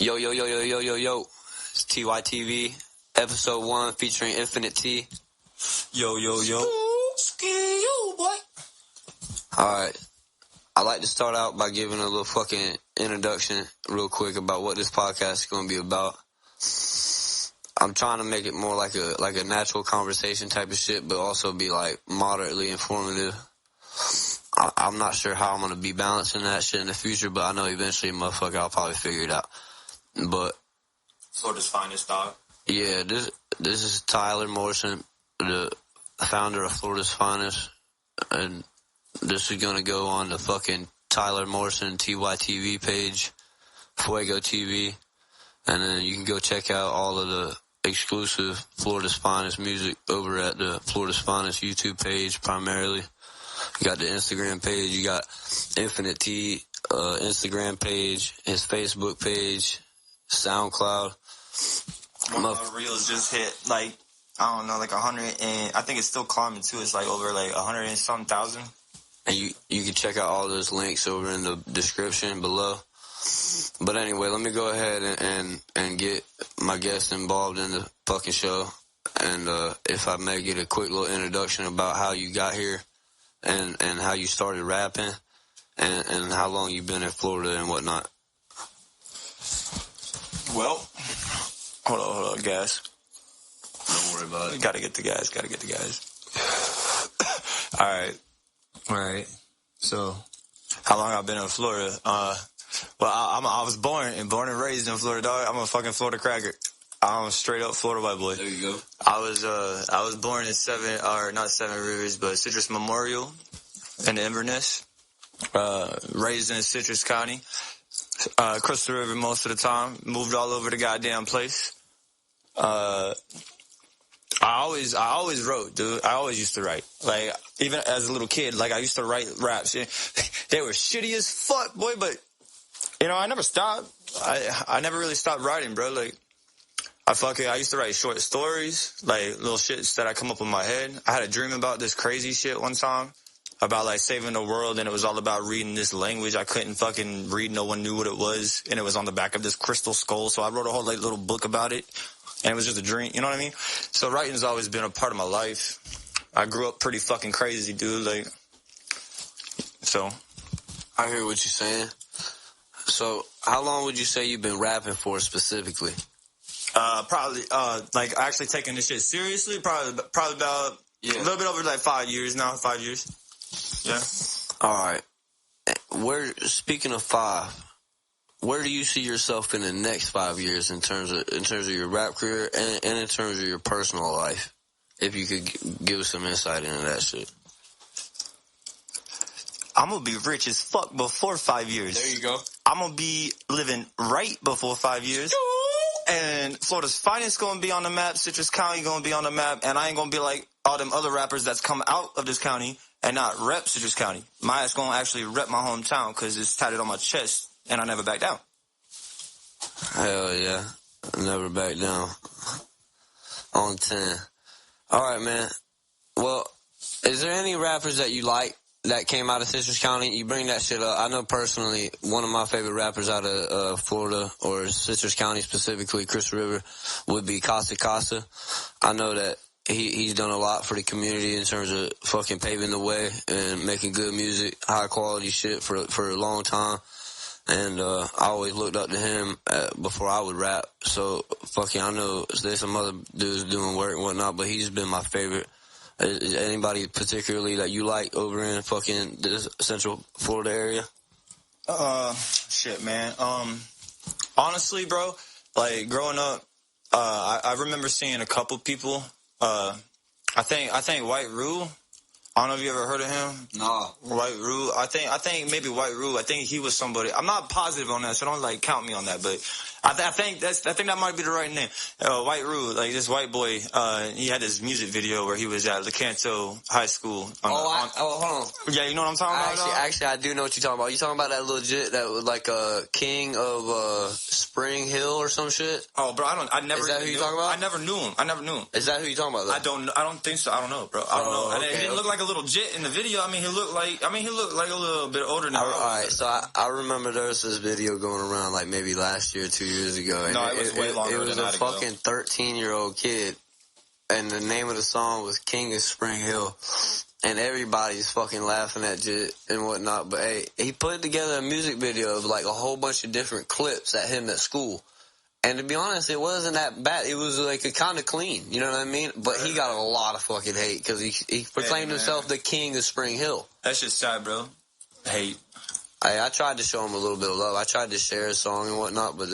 Yo, yo, yo, yo, yo, yo, yo. It's TYTV, episode 1 featuring Infinite T. Yo, yo, yo. Ski you, boy. Alright. I'd like to start out by giving a little fucking introduction real quick about what this podcast is going to be about. I'm trying to make it more like a natural conversation type of shit, but also be like moderately informative. I'm not sure how I'm going to be balancing that shit in the future, but I know eventually, motherfucker, I'll probably figure it out. But Florida's finest dog. Yeah, this is Tyler Morrison, the founder of Florida's Finest, and this is going to go on the fucking Tyler Morrison TYTV page, FuegoTV, and then you can go check out all of the exclusive Florida's Finest music over at the Florida's Finest YouTube page primarily. You got the Instagram page, you got Infinite T Instagram page, his Facebook page, SoundCloud. My reels just hit like 100, and I think it's still climbing too. It's like over like 100 and some thousand. And you can check out all those links over in the description below. But anyway, let me go ahead and get my guest involved in the fucking show. And if I may get a quick little introduction about how you got here and how you started rapping and how long you've been in Florida and whatnot. Well, hold on, guys. Don't worry about it. Gotta get the guys. All right. So, how long I've been in Florida? I was born and raised in Florida, dog. I'm a fucking Florida cracker. I'm a straight up Florida white boy. There you go. I was born in not Seven Rivers, but Citrus Memorial in Inverness. Raised in Citrus County. Crossed the river most of the time. Moved all over the goddamn place. I always wrote, dude. I always used to write. Like, even as a little kid, like, I used to write raps. They were shitty as fuck, boy, but, I never stopped. I never really stopped writing, bro. Like, I used to write short stories, like, little shits that I come up in my head. I had a dream about this crazy shit one time, about, like, saving the world, and it was all about reading this language. I couldn't fucking read. No one knew what it was, and it was on the back of this crystal skull, so I wrote a whole, like, little book about it. And it was just a dream, you know what I mean? So writing's always been a part of my life. I grew up pretty fucking crazy, dude. Like, so. I hear what you're saying. So, how long would you say you've been rapping for specifically? Probably, like, actually taking this shit seriously, probably about a little bit over, like, 5 years now. 5 years. Yeah. All right. Speaking of 5... where do you see yourself in the next 5 years in terms of your rap career and in terms of your personal life? If you could give us some insight into that shit. I'm going to be rich as fuck before 5 years. There you go. I'm going to be living right before 5 years. And Florida's Finest going to be on the map. Citrus County going to be on the map. And I ain't going to be like all them other rappers that's come out of this county and not rep Citrus County. My ass going to actually rep my hometown because it's tatted on my chest. And I never back down. Hell yeah. Never back down. On 10. All right, man. Well, is there any rappers that you like that came out of Citrus County? You bring that shit up. I know personally one of my favorite rappers out of Florida, or Citrus County specifically, Chris River, would be Casa Casa. I know that he's done a lot for the community in terms of fucking paving the way and making good music, high quality shit for a long time. And I always looked up to him before I would rap. So, fucking, I know there's some other dudes doing work and whatnot, but he's been my favorite. Is anybody particularly that you like over in fucking this Central Florida area? Shit, man. Honestly, bro, like, growing up, I remember seeing a couple people. I think White Rule. I don't know if you ever heard of him. No. White Rue. I think maybe White Rue. I think he was somebody. I'm not positive on that, so don't like count me on that. But I think that might be the right name. White Rue, like this white boy. He had this music video where he was at Lecanto High School. Hold on. Yeah, you know what I'm talking about. Actually, I do know what you're talking about. You talking about that legit that was like a king of Spring Hill or some shit? Oh, bro, I never. Is that who you talking about? I never knew him. Is that who you talking about? Though? I don't think so. I don't know, bro. I don't know. Okay, he didn't look like a little jit in the video. I mean, he looked like a little bit older than. All right, so I remember there was this video going around like maybe last year, 2 years ago. No, it was way longer than that. It was a fucking 13-year-old kid, and the name of the song was King of Spring Hill. And everybody's fucking laughing at it and whatnot. But, hey, he put together a music video of, like, a whole bunch of different clips at him at school. And to be honest, it wasn't that bad. It was, like, kind of clean. You know what I mean? But he got a lot of fucking hate because he proclaimed himself the King of Spring Hill. That's just sad, bro. Hate. I tried to show him a little bit of love. I tried to share a song and whatnot, but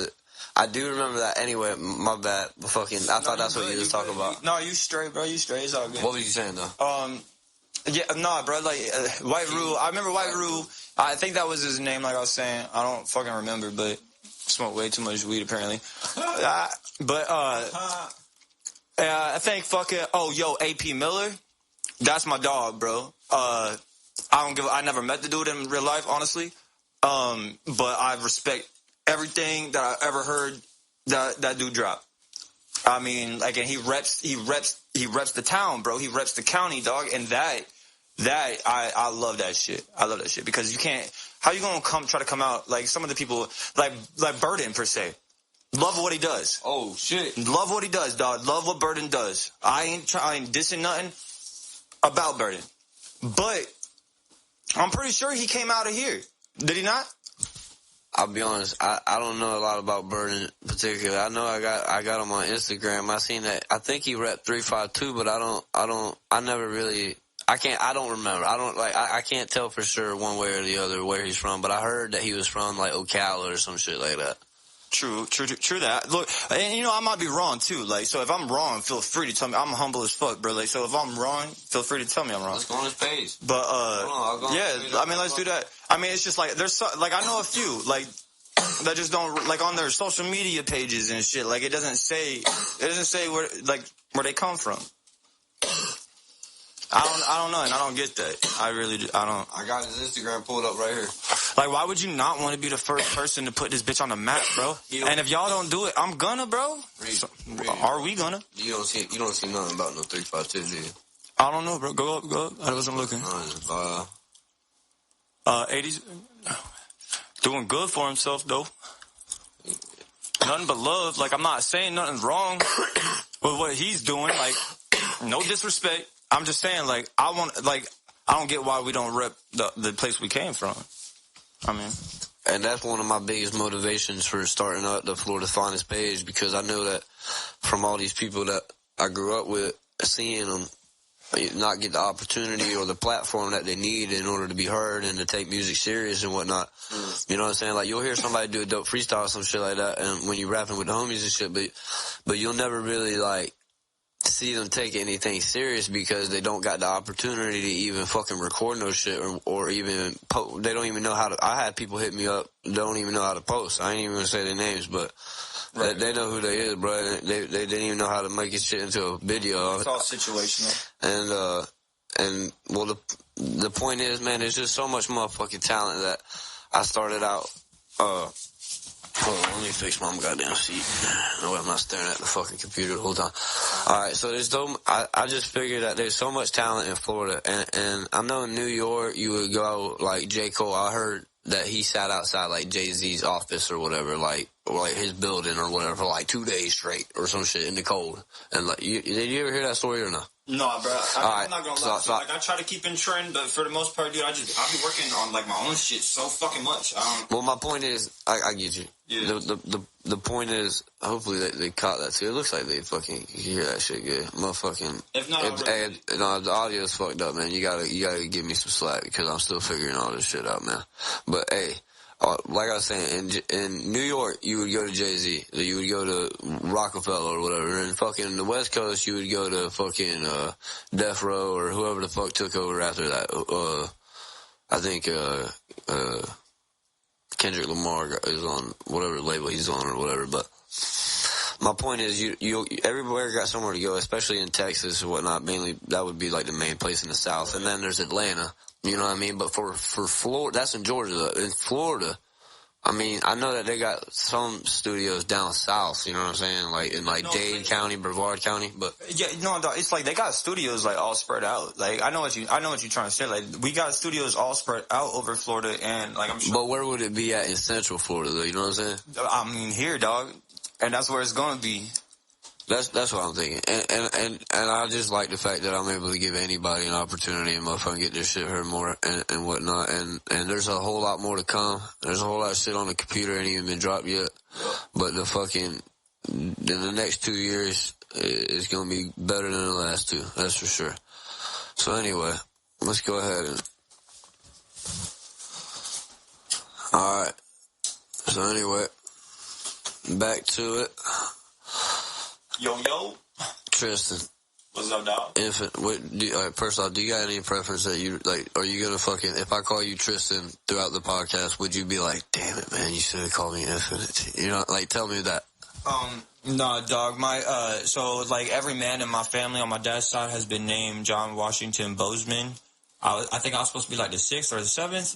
I do remember that. Anyway, my bad. I thought that's what you was talking about. No, you straight, bro. You straight. It's all good. What was you saying, though? Yeah, nah, bro, like, White Rule, I remember White Rule, I think that was his name, like I was saying, I don't fucking remember, but smoked way too much weed, apparently. I think fucking, AP Miller, that's my dog, bro. I never met the dude in real life, honestly, but I respect everything that I ever heard that dude drop. I mean, like, and he reps the town, bro. He reps the county, dog, and I love that shit. I love that shit because you can't. How you gonna try to come out like some of the people like Burden per se? Love what he does. Oh shit. Love what he does, dog. Love what Burden does. I ain't dissing nothing about Burden, but I'm pretty sure he came out of here. Did he not? I'll be honest, I don't know a lot about Burden particularly. I know I got him on Instagram. I seen that. I think he repped 352, but I don't remember. I can't tell for sure one way or the other where he's from, but I heard that he was from like Ocala or some shit like that. True that. Look, and I might be wrong too. Like, so if I'm wrong, feel free to tell me. I'm humble as fuck, bro. Like, so if I'm wrong, feel free to tell me I'm wrong. Let's go on his page. But let's do that. I mean, it's just like there's I know a few like that just don't like on their social media pages and shit. Like, it doesn't say where they come from. I don't know, and I don't get that. I really do. I don't. I got his Instagram pulled up right here. Like, why would you not want to be the first person to put this bitch on the map, bro? And if y'all don't do it, I'm gonna, bro. Are we gonna? You don't see nothing about no 352, do you? I don't know, bro. Go up. I wasn't looking. 80s. Doing good for himself, though. Nothing but love. Like, I'm not saying nothing wrong with what he's doing. Like, no disrespect. I'm just saying, like, I don't get why we don't rep the place we came from. I mean. And that's one of my biggest motivations for starting up the Florida's Finest page, because I know that from all these people that I grew up with, seeing them not get the opportunity or the platform that they need in order to be heard and to take music serious and whatnot. You know what I'm saying? Like, you'll hear somebody do a dope freestyle or some shit like that, and when you're rapping with the homies and shit, but you'll never really, like, see them take anything serious because they don't got the opportunity to even fucking record no shit or even they don't even know how to. I had people hit me up, don't even know how to post. I ain't even gonna say their names, but right. They know who they is, bro. They didn't even know how to make it shit into a video. It's all situational. And well, the point is, man, there's just so much motherfucking talent that I started out. Hold on, let me fix my goddamn seat. No way I'm not staring at the fucking computer the whole time. Alright, so I just figured that there's so much talent in Florida, and I know in New York you would go, like, J. Cole, I heard that he sat outside, like, Jay-Z's office or whatever, like his building or whatever, for like 2 days straight or some shit in the cold. And, like, did you ever hear that story or no? No, bro. I'm not gonna lie. Like, I try to keep in trend, but for the most part, dude, I'll be working on, like, my own shit so fucking much. Well, my point is, I get you. Yeah. The point is, hopefully they caught that too. It looks like they fucking hear that shit good. Motherfucking. If not, if the audio's fucked up, man. You gotta give me some slack because I'm still figuring all this shit out, man. But hey, like I was saying, in New York, you would go to Jay-Z. You would go to Rockefeller or whatever. And fucking the West Coast, you would go to fucking Death Row or whoever the fuck took over after that. I think Kendrick Lamar is on whatever label he's on or whatever. But my point is, you everywhere got somewhere to go, especially in Texas or whatnot. Mainly, that would be like the main place in the South. And then there's Atlanta. You know what I mean? But for Florida, that's in Georgia. In Florida, I mean, I know that they got some studios down south, you know what I'm saying? Like in like Dade County, Brevard County, but yeah, no, dog, it's like they got studios like all spread out. Like I know what you're trying to say. Like we got studios all spread out over Florida, and like I'm sure. But where would it be at in Central Florida, though? You know what I'm saying? I mean, here, dog, and that's where it's gonna be. That's what I'm thinking, and I just like the fact that I'm able to give anybody an opportunity and motherfucking get their shit heard more and whatnot, and there's a whole lot more to come. There's a whole lot of shit on the computer ain't even been dropped yet, but in the next 2 years is gonna be better than the last two. That's for sure. So anyway, let's go ahead and. All right. So anyway, back to it. Yo. Tristan. What's up, dog? First off, do you got any preference that you, like, are you gonna if I call you Tristan throughout the podcast, would you be like, damn it, man, you should have called me Infinite? You know, like, tell me that. No, dog, so, like, every man in my family on my dad's side has been named John Washington Bozeman. I think I was supposed to be, like, the 6th or the 7th.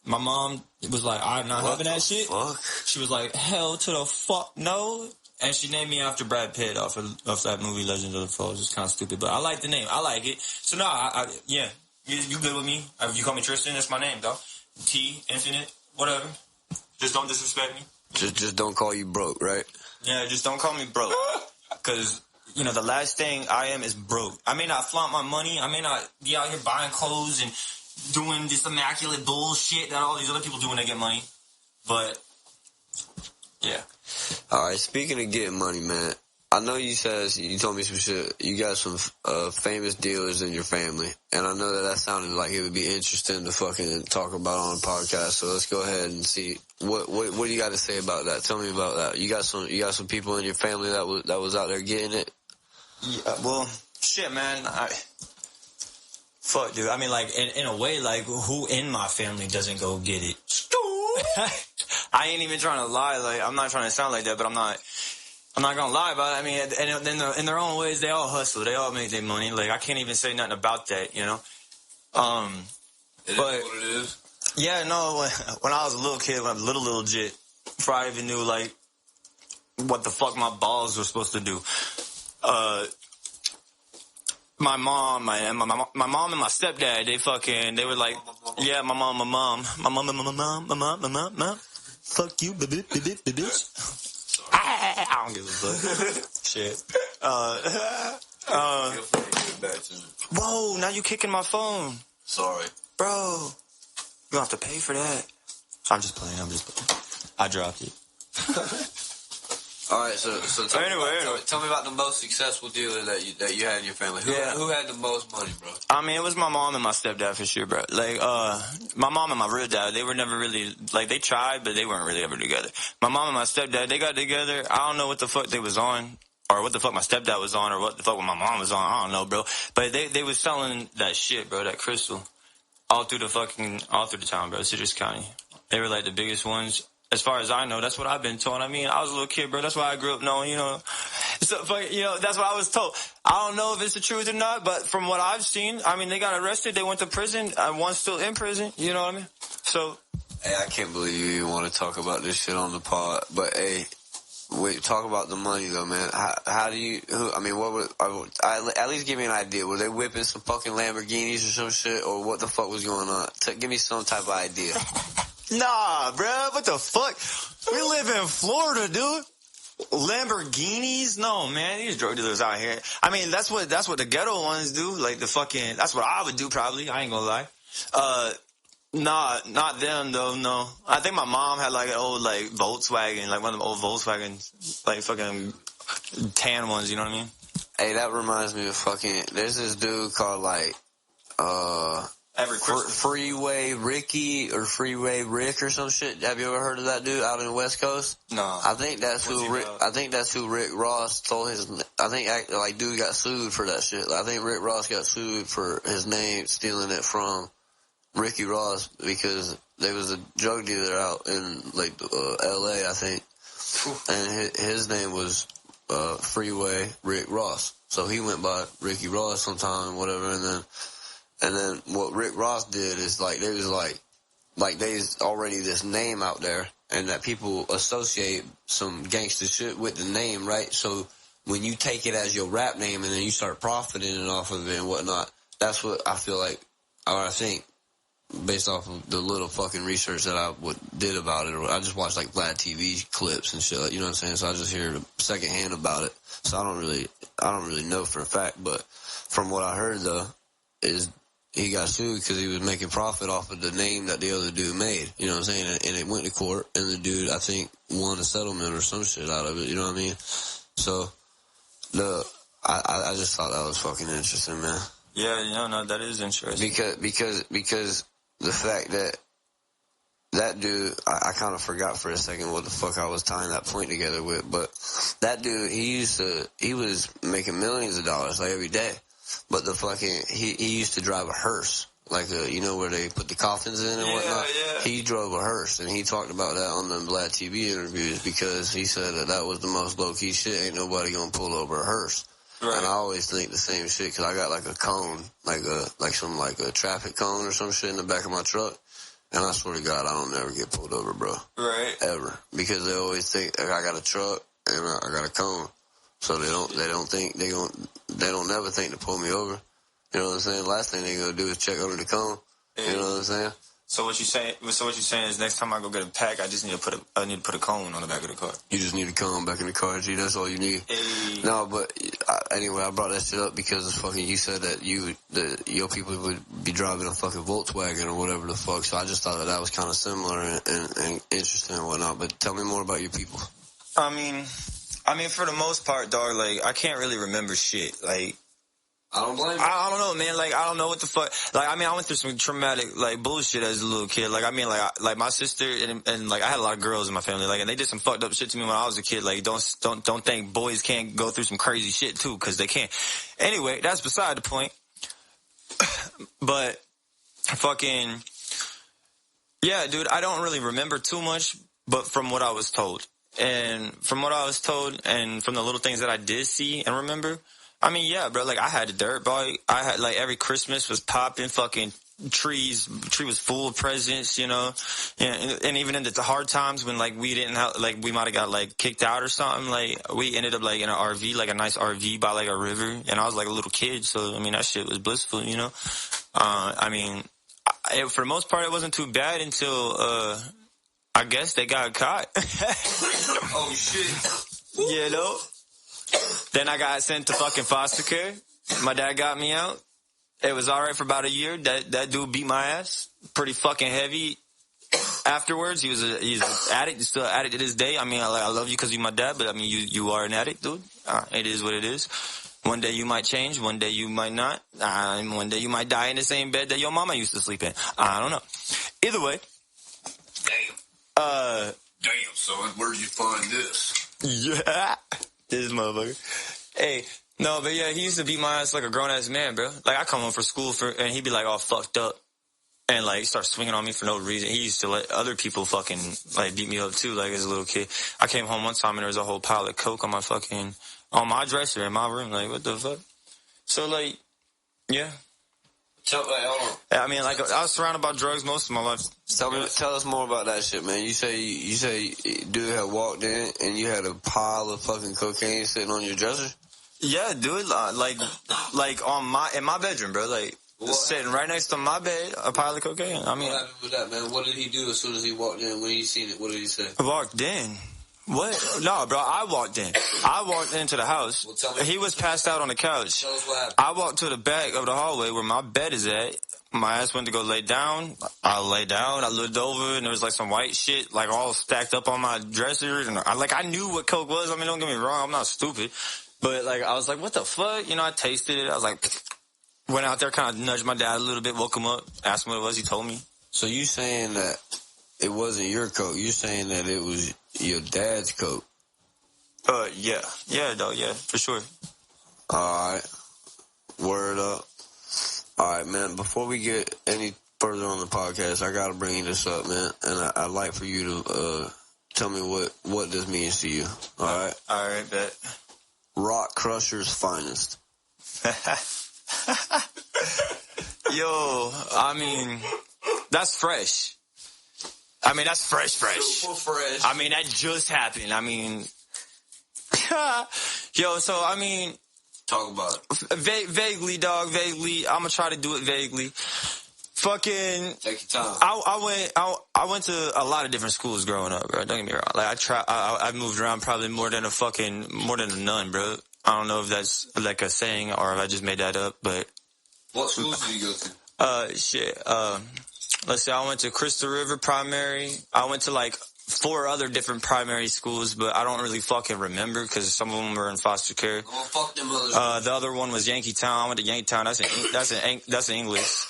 My mom was like, I'm not having that shit. Fuck? She was like, hell to the fuck no. And she named me after Brad Pitt off that movie Legends of the Falls. It's kind of stupid, but I like the name. I like it. So no, yeah, you good with me? You call me Tristan. That's my name, dog. T, Infinite, whatever. Just don't disrespect me. Just don't call you broke, right? Yeah, just don't call me broke. Because, you know, the last thing I am is broke. I may not flaunt my money. I may not be out here buying clothes and doing this immaculate bullshit that all these other people do when they get money. But, yeah. All right, speaking of getting money, man, I know you told me some shit. You got some famous dealers in your family, and I know that sounded like it would be interesting to fucking talk about on a podcast. So let's go ahead and see what do you got to say about that? Tell me about that. You got some people in your family that was out there getting it. Yeah, well, shit, man. Fuck, dude. I mean, like in a way, like who in my family doesn't go get it? I ain't even trying to lie. Like, I'm not trying to sound like that, but I'm not gonna lie about it. I mean, and in their own ways, they all hustle. They all make their money. Like, I can't even say nothing about that, you know? It is what it is. Yeah, no, when I was a little kid, when I was little jit, before I even knew, like, what the fuck my balls were supposed to do, my mom and my stepdad, they were like, yeah, my mom. Fuck you, bitch. I don't give a fuck. Shit. Whoa, now you kicking my phone. Sorry. Bro, you don't have to pay for that. I'm just playing. I dropped it. All right, so tell me about the most successful dealer that you had in your family. Who had the most money, bro? I mean, it was my mom and my stepdad for sure, bro. Like, my mom and my real dad, they were never really, like, they tried, but they weren't really ever together. My mom and my stepdad, they got together. I don't know what the fuck they was on, or what the fuck my stepdad was on, or what the fuck my mom was on. I don't know, bro. But they was selling that shit, bro, that crystal, all through the town, bro, Citrus County. They were like the biggest ones. As far as I know, that's what I've been told. I mean, I was a little kid, bro. That's why I grew up knowing, you know. So, you know, that's what I was told. I don't know if it's the truth or not, but from what I've seen, I mean, they got arrested. They went to prison. One's still in prison. You know what I mean? So. Hey, I can't believe you even want to talk about this shit on the pod. But, hey, wait, talk about the money, though, man. How do you, at least give me an idea. Were they whipping some fucking Lamborghinis or some shit? Or what the fuck was going on? Give me some type of idea. Nah, bruh, what the fuck? We live in Florida, dude. Lamborghinis? No, man, these drug dealers out here. I mean, that's what the ghetto ones do. Like that's what I would do probably. I ain't gonna lie. Nah, not them though, no. I think my mom had like an old like Volkswagen, like one of them old Volkswagens, like fucking tan ones, you know what I mean? Hey, that reminds me of there's this dude called like, Freeway Ricky or Freeway Rick or some shit. Have you ever heard of that dude out in the West Coast? No. I think that's who Rick Ross told dude got sued for that shit. I think Rick Ross got sued for his name stealing it from Ricky Ross because there was a drug dealer out in like LA, I think. And his name was Freeway Rick Ross. So he went by Ricky Ross sometime and whatever, and then what Rick Ross did is like, there was like there's already this name out there, and that people associate some gangster shit with the name, right? So when you take it as your rap name and then you start profiting off of it and whatnot, that's what I feel like, or I think, based off of the little fucking research that I did about it. I just watched like Vlad TV clips and shit, you know what I'm saying? So I just hear secondhand about it. So I don't really know for a fact, but from what I heard though, is he got sued because he was making profit off of the name that the other dude made, you know what I'm saying? And it went to court, and the dude, I think, won a settlement or some shit out of it, you know what I mean? So, I just thought that was fucking interesting, man. Yeah, no, that is interesting. Because the fact that dude, I kind of forgot for a second what the fuck I was tying that point together with, but that dude, he was making millions of dollars like every day, but he used to drive a hearse, like you know where they put the coffins in and whatnot. Yeah. He drove a hearse, and he talked about that on the Vlad TV interviews because he said that was the most low key shit. Ain't nobody gonna pull over a hearse. Right. And I always think the same shit because I got like a cone, like a traffic cone or some shit in the back of my truck. And I swear to God, I don't never get pulled over, bro. Right. Ever. Because they always think I got a truck and I got a cone. So they don't never think to pull me over. You know what I'm saying? Last thing they gonna do is check under the cone. You know what I'm saying? So what you saying is next time I go get a pack, I need to put a cone on the back of the car. You just need a cone back in the car, G. That's all you need. Hey. No, but anyway, I brought that shit up because it's fucking. You said that your people would be driving a fucking Volkswagen or whatever the fuck. So I just thought that was kind of similar and interesting and whatnot. But tell me more about your people. I mean, for the most part, dog. Like I can't really remember shit. Like. I don't blame you. I don't know, man. Like, I don't know what the fuck. Like, I went through some traumatic, like, bullshit as a little kid. Like, like my sister and like, I had a lot of girls in my family. Like, and they did some fucked up shit to me when I was a kid. Like, don't think boys can't go through some crazy shit too, cause they can. Anyway, that's beside the point. But, fucking, yeah, dude, I don't really remember too much, but from what I was told. And from what I was told, and from the little things that I did see and remember, I mean, yeah, bro, like, I had a dirt bike. I had, like, every Christmas was popping fucking trees. The tree was full of presents, you know? And even in the hard times when, like, we didn't have, like, we might have got, like, kicked out or something, like, we ended up, like, in an RV, like, a nice RV by, like, a river. And I was, like, a little kid, so, I mean, that shit was blissful, you know? I mean, for the most part, it wasn't too bad until, I guess they got caught. Oh, shit. You know? Then I got sent to fucking foster care. My dad got me out. It was all right for about a year. That dude beat my ass pretty fucking heavy. Afterwards, he's an addict. He's still an addict to this day. I mean, I love you because you're my dad, but I mean, you are an addict, dude. It is what it is. One day you might change. One day you might not. One day you might die in the same bed that your mama used to sleep in. I don't know. Either way. Damn. Damn, son. Where did you find this? Yeah. This motherfucker. Hey, no, but yeah, he used to beat my ass like a grown-ass man, bro. Like, I come home from school and he'd be like all fucked up and like start swinging on me for no reason. He used to let other people fucking like beat me up too, like as a little kid. I came home one time and there was a whole pile of coke on my dresser in my room. Like, what the fuck? So like, yeah. I mean, like, I was surrounded by drugs most of my life. Tell us more about that shit, man. You say dude had walked in and you had a pile of fucking cocaine sitting on your dresser? Yeah, dude. Like in my bedroom, bro. Like, sitting right next to my bed, a pile of cocaine. I mean, what happened with that, man? What did he do as soon as he walked in? When he seen it, what did he say? Walked in. What? No, bro, I walked in. I walked into the house. Well, he was passed out on the couch. Tell us what happened. I walked to the back of the hallway where my bed is at. My ass went to go lay down. I lay down. I looked over, and there was, like, some white shit, like, all stacked up on my dresser. And I knew what coke was. I mean, don't get me wrong. I'm not stupid. But, like, I was like, what the fuck? You know, I tasted it. I was like, went out there, kind of nudged my dad a little bit, woke him up, asked him what it was. He told me. So you saying that it wasn't your coke. You're saying that it was your dad's coke. Yeah. Yeah, though, yeah, for sure. All right. Word up. All right, man, before we get any further on the podcast, I got to bring this up, man, and I'd like for you to tell me what this means to you. All right? All right, bet. Rockcrusher's finest. Yo, I mean, that's fresh. I mean, that's fresh. Super fresh. I mean, that just happened. I mean, yo, so, I mean. Talk about it. Vaguely, dog, vaguely. I'm gonna try to do it vaguely. Fucking. Take your time. I went to a lot of different schools growing up, bro. Don't get me wrong. Like, I moved around probably more than a nun, bro. I don't know if that's like a saying or if I just made that up, but. What schools did you go to? Let's see, I went to Crystal River Primary. I went to like 4 other different primary schools, but I don't really fucking remember because some of them were in foster care. Oh, fuck them others. The other one was Yankeetown. I went to Yankeetown. That's in English.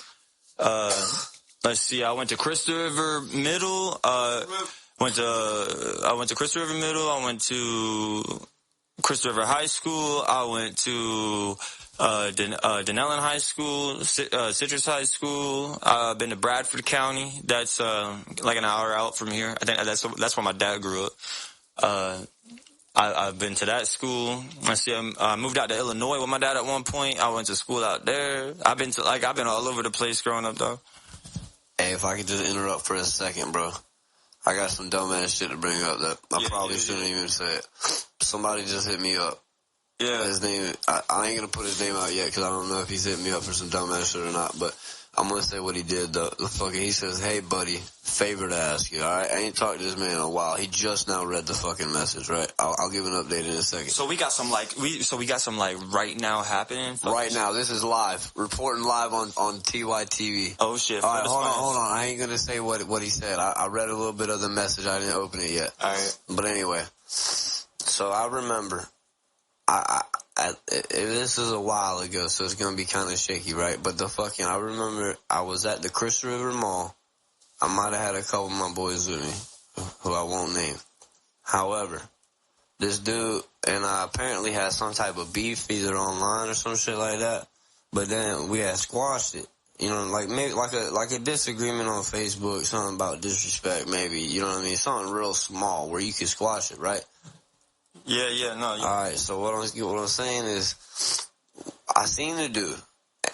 Let's see, I went to Crystal River Middle. I went to Crystal River Middle. I went to Crystal River High School. I went to Denellen High School, Citrus High School. I've been to Bradford County. That's like an hour out from here. I think that's where my dad grew up. I've been to that school. I moved out to Illinois with my dad at one point. I went to school out there. I've been all over the place growing up, though. Hey, if I could just interrupt for a second, bro. I got some dumbass shit to bring up that I probably shouldn't even say it. Somebody just hit me up. Yeah. His name, I ain't gonna put his name out yet because I don't know if he's hit me up for some dumbass shit or not, but I'm gonna say what he did though. He says, "Hey buddy, favor to ask you, alright? I ain't talked to this man in a while. He just now read the fucking message, right? I'll give an update in a second. So we got some right now happening? Right now, this is live. Reporting live on TYTV. Oh shit. Alright, hold on. I ain't gonna say what he said. I read a little bit of the message. I didn't open it yet. Alright. But anyway, so I remember, this is a while ago, so it's gonna be kind of shaky, right? But I remember I was at the Crystal River Mall. I might have had a couple of my boys with me, who I won't name. However, this dude and I apparently had some type of beef, either online or some shit like that. But then we had squashed it. You know, like maybe like a disagreement on Facebook, something about disrespect, maybe. You know what I mean? Something real small where you could squash it, right? Yeah, no. All right, so what I'm saying is, I seen the dude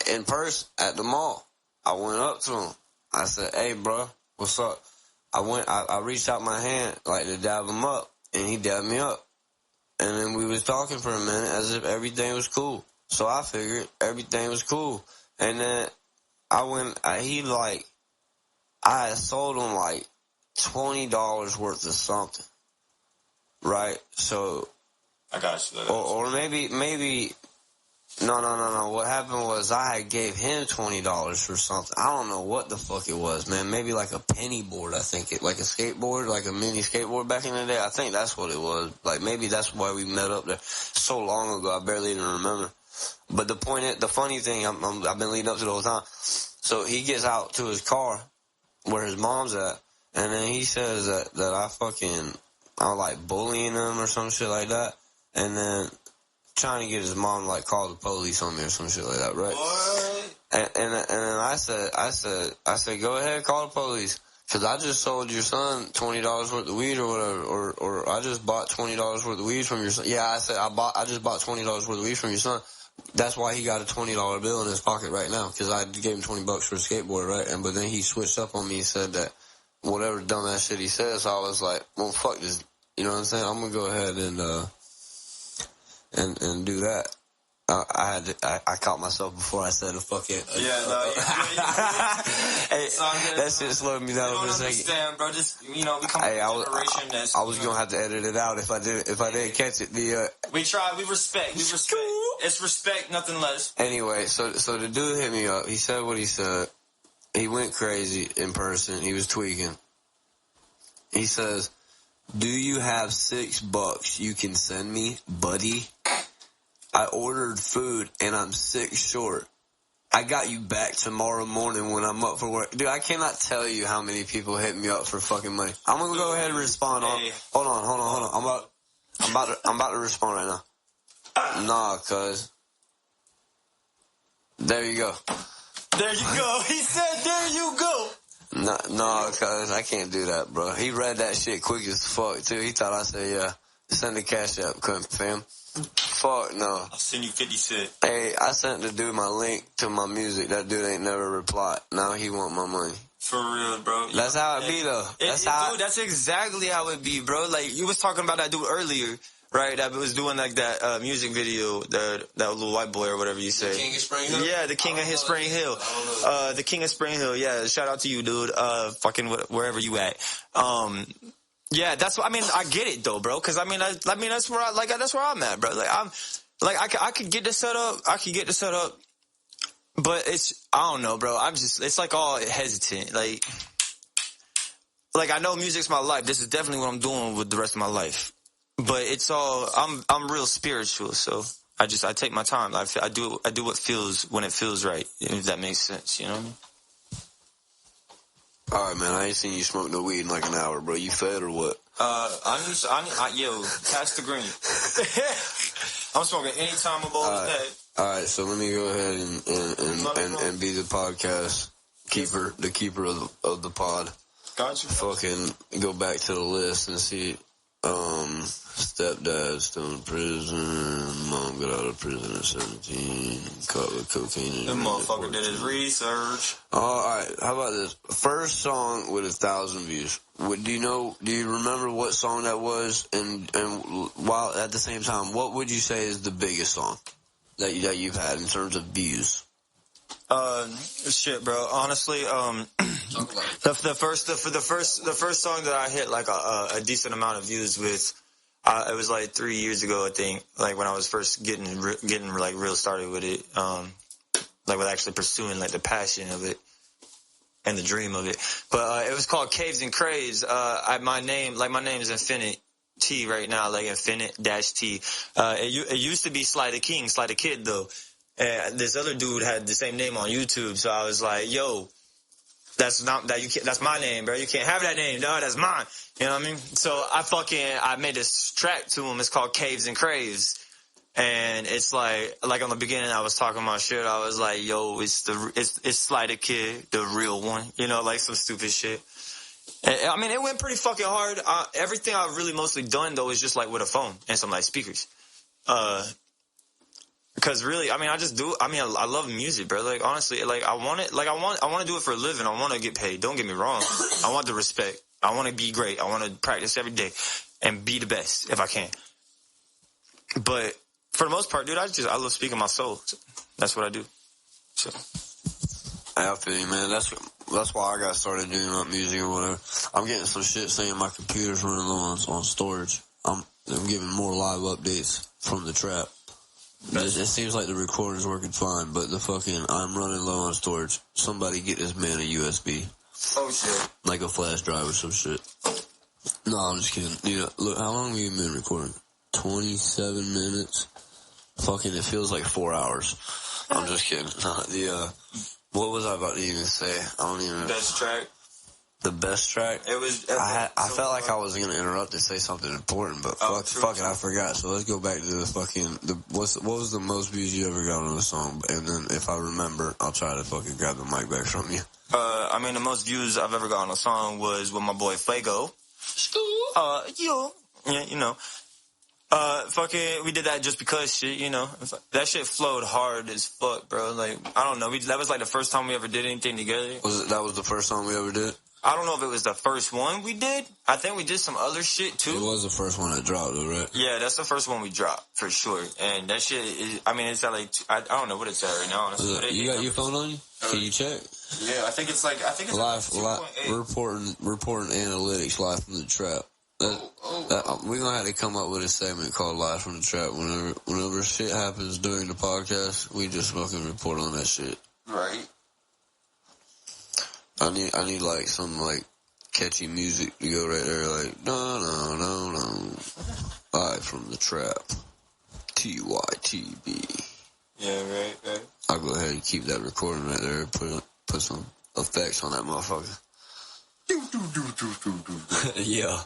in person at the mall. I went up to him. I said, "Hey, bro, what's up?" I reached out my hand like to dab him up, and he dabbed me up. And then we was talking for a minute as if everything was cool. So I figured everything was cool. And then I had sold him like $20 worth of something. Right, so I got you. Or maybe no. What happened was I had gave him $20 for something. I don't know what the fuck it was, man. Maybe like a penny board. I think like a skateboard, like a mini skateboard back in the day. I think that's what it was. Like maybe that's why we met up there so long ago. I barely even remember. But the funny thing, I've been leading up to the whole time. So he gets out to his car where his mom's at, and then he says that I was like bullying him or some shit like that, and then trying to get his mom to like call the police on me or some shit like that, right? What? And then I said, go ahead, call the police, cause I just sold your son $20 worth of weed or whatever, or I just bought $20 worth of weed from your son. Yeah, I said I just bought $20 worth of weed from your son. That's why he got a $20 bill in his pocket right now, cause I gave him $20 for a skateboard, right? But then he switched up on me and said that whatever dumbass shit he said, so I was like, well, fuck this. You know what I'm saying? I'm gonna go ahead and do that. I caught myself before I said the fucking. Hey, that shit slowed me down for a second. Understand, bro. Just we come from a generation that's. I was gonna have to edit it out if I didn't catch it. We try. We respect. It's respect, nothing less. Anyway, so the dude hit me up. He said what he said. He went crazy in person. He was tweaking. He says, "Do you have $6 you can send me, buddy? I ordered food and I'm $6 short. I got you back tomorrow morning when I'm up for work." Dude, I cannot tell you how many people hit me up for fucking money. I'm gonna go ahead and respond. Hey. Hold on. I'm about to respond right now. Nah, cuz. There you go. There you go. He said, "There you go." No, cuz I can't do that, bro. He read that shit quick as fuck too. He thought I said, "Yeah, send the cash app, couldn't fam." Fuck no. I'll send you 50 cents. Hey, I sent the dude my link to my music. That dude ain't never replied. Now he want my money. For real, bro. That's how it be, though. Dude, that's exactly how it be, bro. Like, you was talking about that dude earlier, right? That was doing, like, that music video, that little white boy or whatever you say. The King of Spring Hill? Yeah, the King of Spring Hill. The King of Spring Hill, yeah. Shout out to you, dude. Fucking wherever you at. Yeah, that's what, I mean, I get it, though, bro. Because, I mean, that's where I'm at, bro. Like, I could get the setup. But I don't know, bro. It's like all hesitant. Like I know music's my life. This is definitely what I'm doing with the rest of my life. But it's all, I'm real spiritual. So I take my time. I do what feels when it feels right. If that makes sense, you know what I mean? All right, man. I ain't seen you smoke no weed in like an hour, bro. You fed or what? Yo, catch the green. I'm smoking anytime I'm bold as that. All right, so let me go ahead and be the podcast keeper, the keeper of the pod. Gotcha. Fucking go back to the list and see. Stepdad still in prison. Mom got out of prison at 17. Caught with cocaine. That motherfucker did his research. All right, how about this? First song with 1,000 views. Do you remember what song that was? And while at the same time, what would you say is the biggest song that you've had in terms of views? Shit, bro. Honestly, the first song that I hit like a decent amount of views with, it was like 3 years ago, I think. Like when I was first getting like real started with it, like with actually pursuing like the passion of it and the dream of it. But it was called Caves and Craves. My name is Infinite T right now, like Infinite-T. It used to be Sly the King, Sly the Kid though. And this other dude had the same name on YouTube, so I was like, "Yo, that's my name, bro. You can't have that name, dog. That's mine." You know what I mean? So I made this track to him. It's called Caves and Craves, and it's like on the beginning, I was talking my shit. I was like, "Yo, it's Sly the Kid, the real one." You know, like some stupid shit. And, I mean, it went pretty fucking hard. Everything I've really mostly done though is just like with a phone and some like speakers. Because really, I mean, I love music, bro. Like, honestly, like, I want to do it for a living. I want to get paid. Don't get me wrong. I want the respect. I want to be great. I want to practice every day and be the best if I can. But for the most part, dude, I love speaking my soul. That's what I do. So. I feel you, man. That's why I got started doing my music or whatever. I'm getting some shit saying my computer's running low on storage. I'm giving more live updates from the trap. It seems like the recorder's working fine, but I'm running low on storage. Somebody get this man a USB. Oh, shit. Like a flash drive or some shit. No, I'm just kidding. You know, look, how long have you been recording? 27 minutes? Fucking, it feels like 4 hours. I'm just kidding. What was I about to even say? I don't even know. Best track. The best track? I felt like I was going to interrupt and say something important, but fuck it, I forgot. So let's go back to what was the most views you ever got on a song? And then if I remember, I'll try to fucking grab the mic back from you. I mean, the most views I've ever got on a song was with my boy Fuego. Yeah, you know. We did that just because shit, you know. That shit flowed hard as fuck, bro. Like, I don't know. That was like the first time we ever did anything together. That was the first song we ever did? I don't know if it was the first one we did. I think we did some other shit, too. It was the first one that dropped, though, right? Yeah, that's the first one we dropped, for sure. And that shit is, I mean, it's at like, I don't know what it's at right now, honestly. You got your phone on you? Can you check? Yeah, I think it's live reporting analytics live from the trap. We're going to have to come up with a segment called Live from the Trap. Whenever shit happens during the podcast, we just fucking report on that shit. Right. I need like some like catchy music to go right there, like no. Live from the Trap. TYTB. Yeah, right. I'll go ahead and keep that recording right there. Put some effects on that motherfucker. Yeah.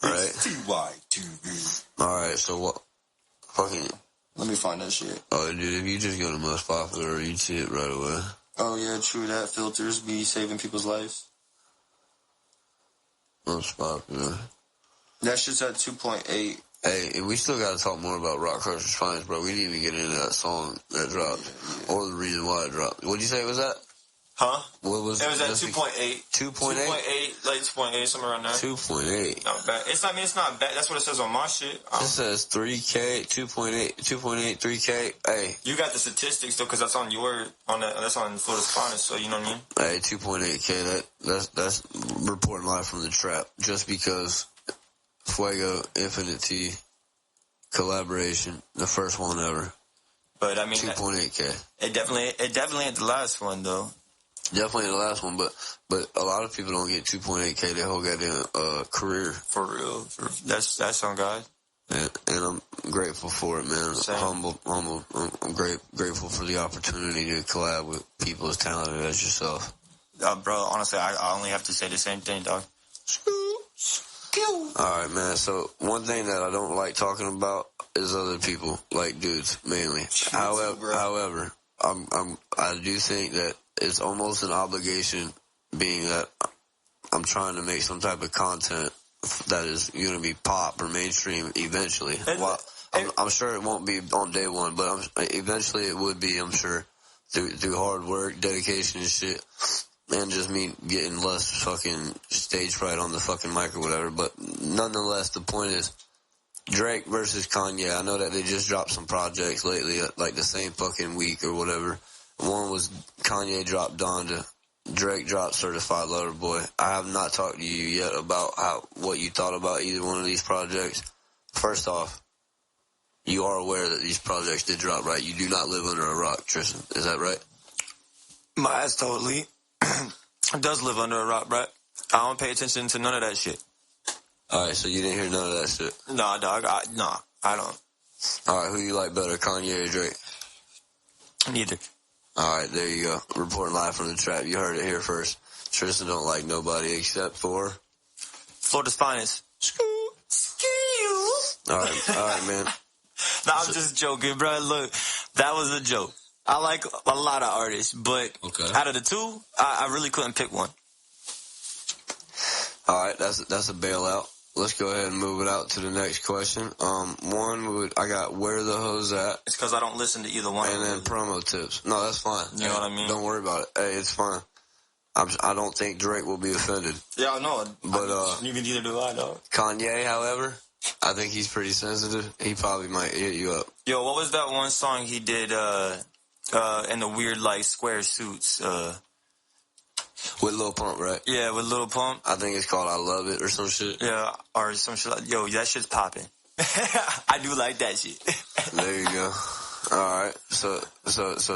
Right. TYTB. Alright, so what? Fucking. Let me find that shit. Oh, dude, if you just go to most popular, you'd see it right away. Oh, yeah, true that. Filters be saving people's lives. Most popular. That shit's at 2.8. Hey, and we still got to talk more about Rockcrusher's Finest, bro. We didn't even get into that song that dropped, or the reason why it dropped. What'd you say it was at? Huh? What was it? Was at 2.8? 2.8, like 2.8, somewhere around there. 2.8. Not bad. It's not bad. That's what it says on my shit. It says 3K, 2.8, 3K. Hey. You got the statistics though, because that's on that's on Florida's Finest, so you know what I mean? Hey, 2.8K, that's reporting live from the trap. Just because Fuego Infinite T collaboration, the first one ever. But I mean 2.8K. It definitely ain't the last one though. Definitely the last one, but a lot of people don't get 2.8K their whole goddamn career. For real. That's on God. And I'm grateful for it, man. Same. Humble. I'm grateful for the opportunity to collab with people as talented as yourself. Bro, honestly, I only have to say the same thing, dog. Alright, man. So, one thing that I don't like talking about is other people, like dudes, mainly. However, I do think that it's almost an obligation, being that I'm trying to make some type of content that is going to be pop or mainstream eventually. Well, I'm sure it won't be on day one, but eventually it would be, I'm sure, through hard work, dedication and shit, and just me getting less fucking stage fright on the fucking mic or whatever. But nonetheless, the point is, Drake versus Kanye. I know that they just dropped some projects lately, like the same fucking week or whatever. One was Kanye dropped Donda. Drake dropped Certified Lover Boy. I have not talked to you yet about what you thought about either one of these projects. First off, you are aware that these projects did drop, right? You do not live under a rock, Tristan. Is that right? My ass totally does live under a rock, bro. I don't pay attention to none of that shit. Alright, so you didn't hear none of that shit? Nah, dog. I don't. Alright, who you like better, Kanye or Drake? Neither. Alright, there you go. Reporting live from the trap. You heard it here first. Tristan don't like nobody except for Florida's Finest. Alright, man. Nah, I'm just joking, bro. Look, that was a joke. I like a lot of artists, but out of the two, I really couldn't pick one. Alright, that's a bailout. Let's go ahead and move it out to the next question. I got Where the Hoes At. It's because I don't listen to either one. And then promo tips. No, that's fine. You know what I mean? Don't worry about it. Hey, it's fine. I don't think Drake will be offended. Yeah, I know. But, you can either do I, dog. Kanye, however, I think he's pretty sensitive. He probably might hit you up. Yo, what was that one song he did, in the weird, like, square suits, With Lil Pump, right? Yeah, with Lil Pump. I think it's called I Love It or some shit. Yeah, or some shit like, yo, that shit's popping. I do like that shit. There you go. Alright, so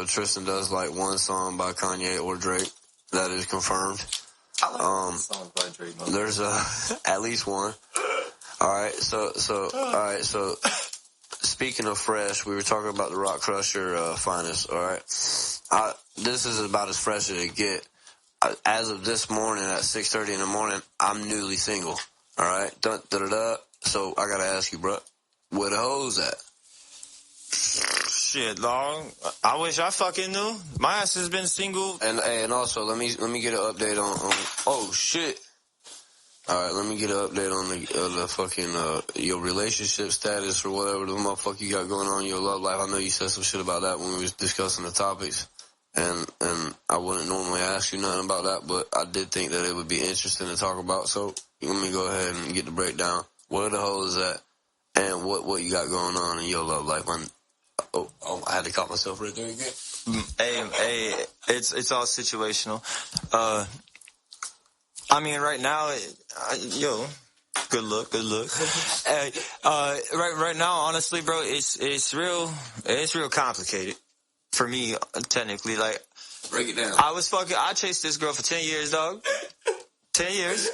Tristan does like one song by Kanye or Drake. That is confirmed. I like songs by Drake. There's at least one. Alright, so speaking of fresh, we were talking about the Rockcrusher Finest, alright? This is about as fresh as it get. As of this morning at 6:30 in the morning, I'm newly single. All right, So I gotta ask you, bro, where the hoes at? Shit, dog. I wish I fucking knew. My ass has been single. And also let me get an update on oh shit. All right, let me get an update on the fucking your relationship status or whatever the motherfucker you got going on in your love life. I know you said some shit about that when we was discussing the topics. And I wouldn't normally ask you nothing about that, but I did think that it would be interesting to talk about. So let me go ahead and get the breakdown. Where the hell is that? And what you got going on in your love life? I had to caught myself right there again. Hey, it's all situational. I mean, right now, good look. Hey, right now, honestly, bro, it's real complicated. For me, technically, like, break it down. I chased this girl for 10 years, dog. 10 years.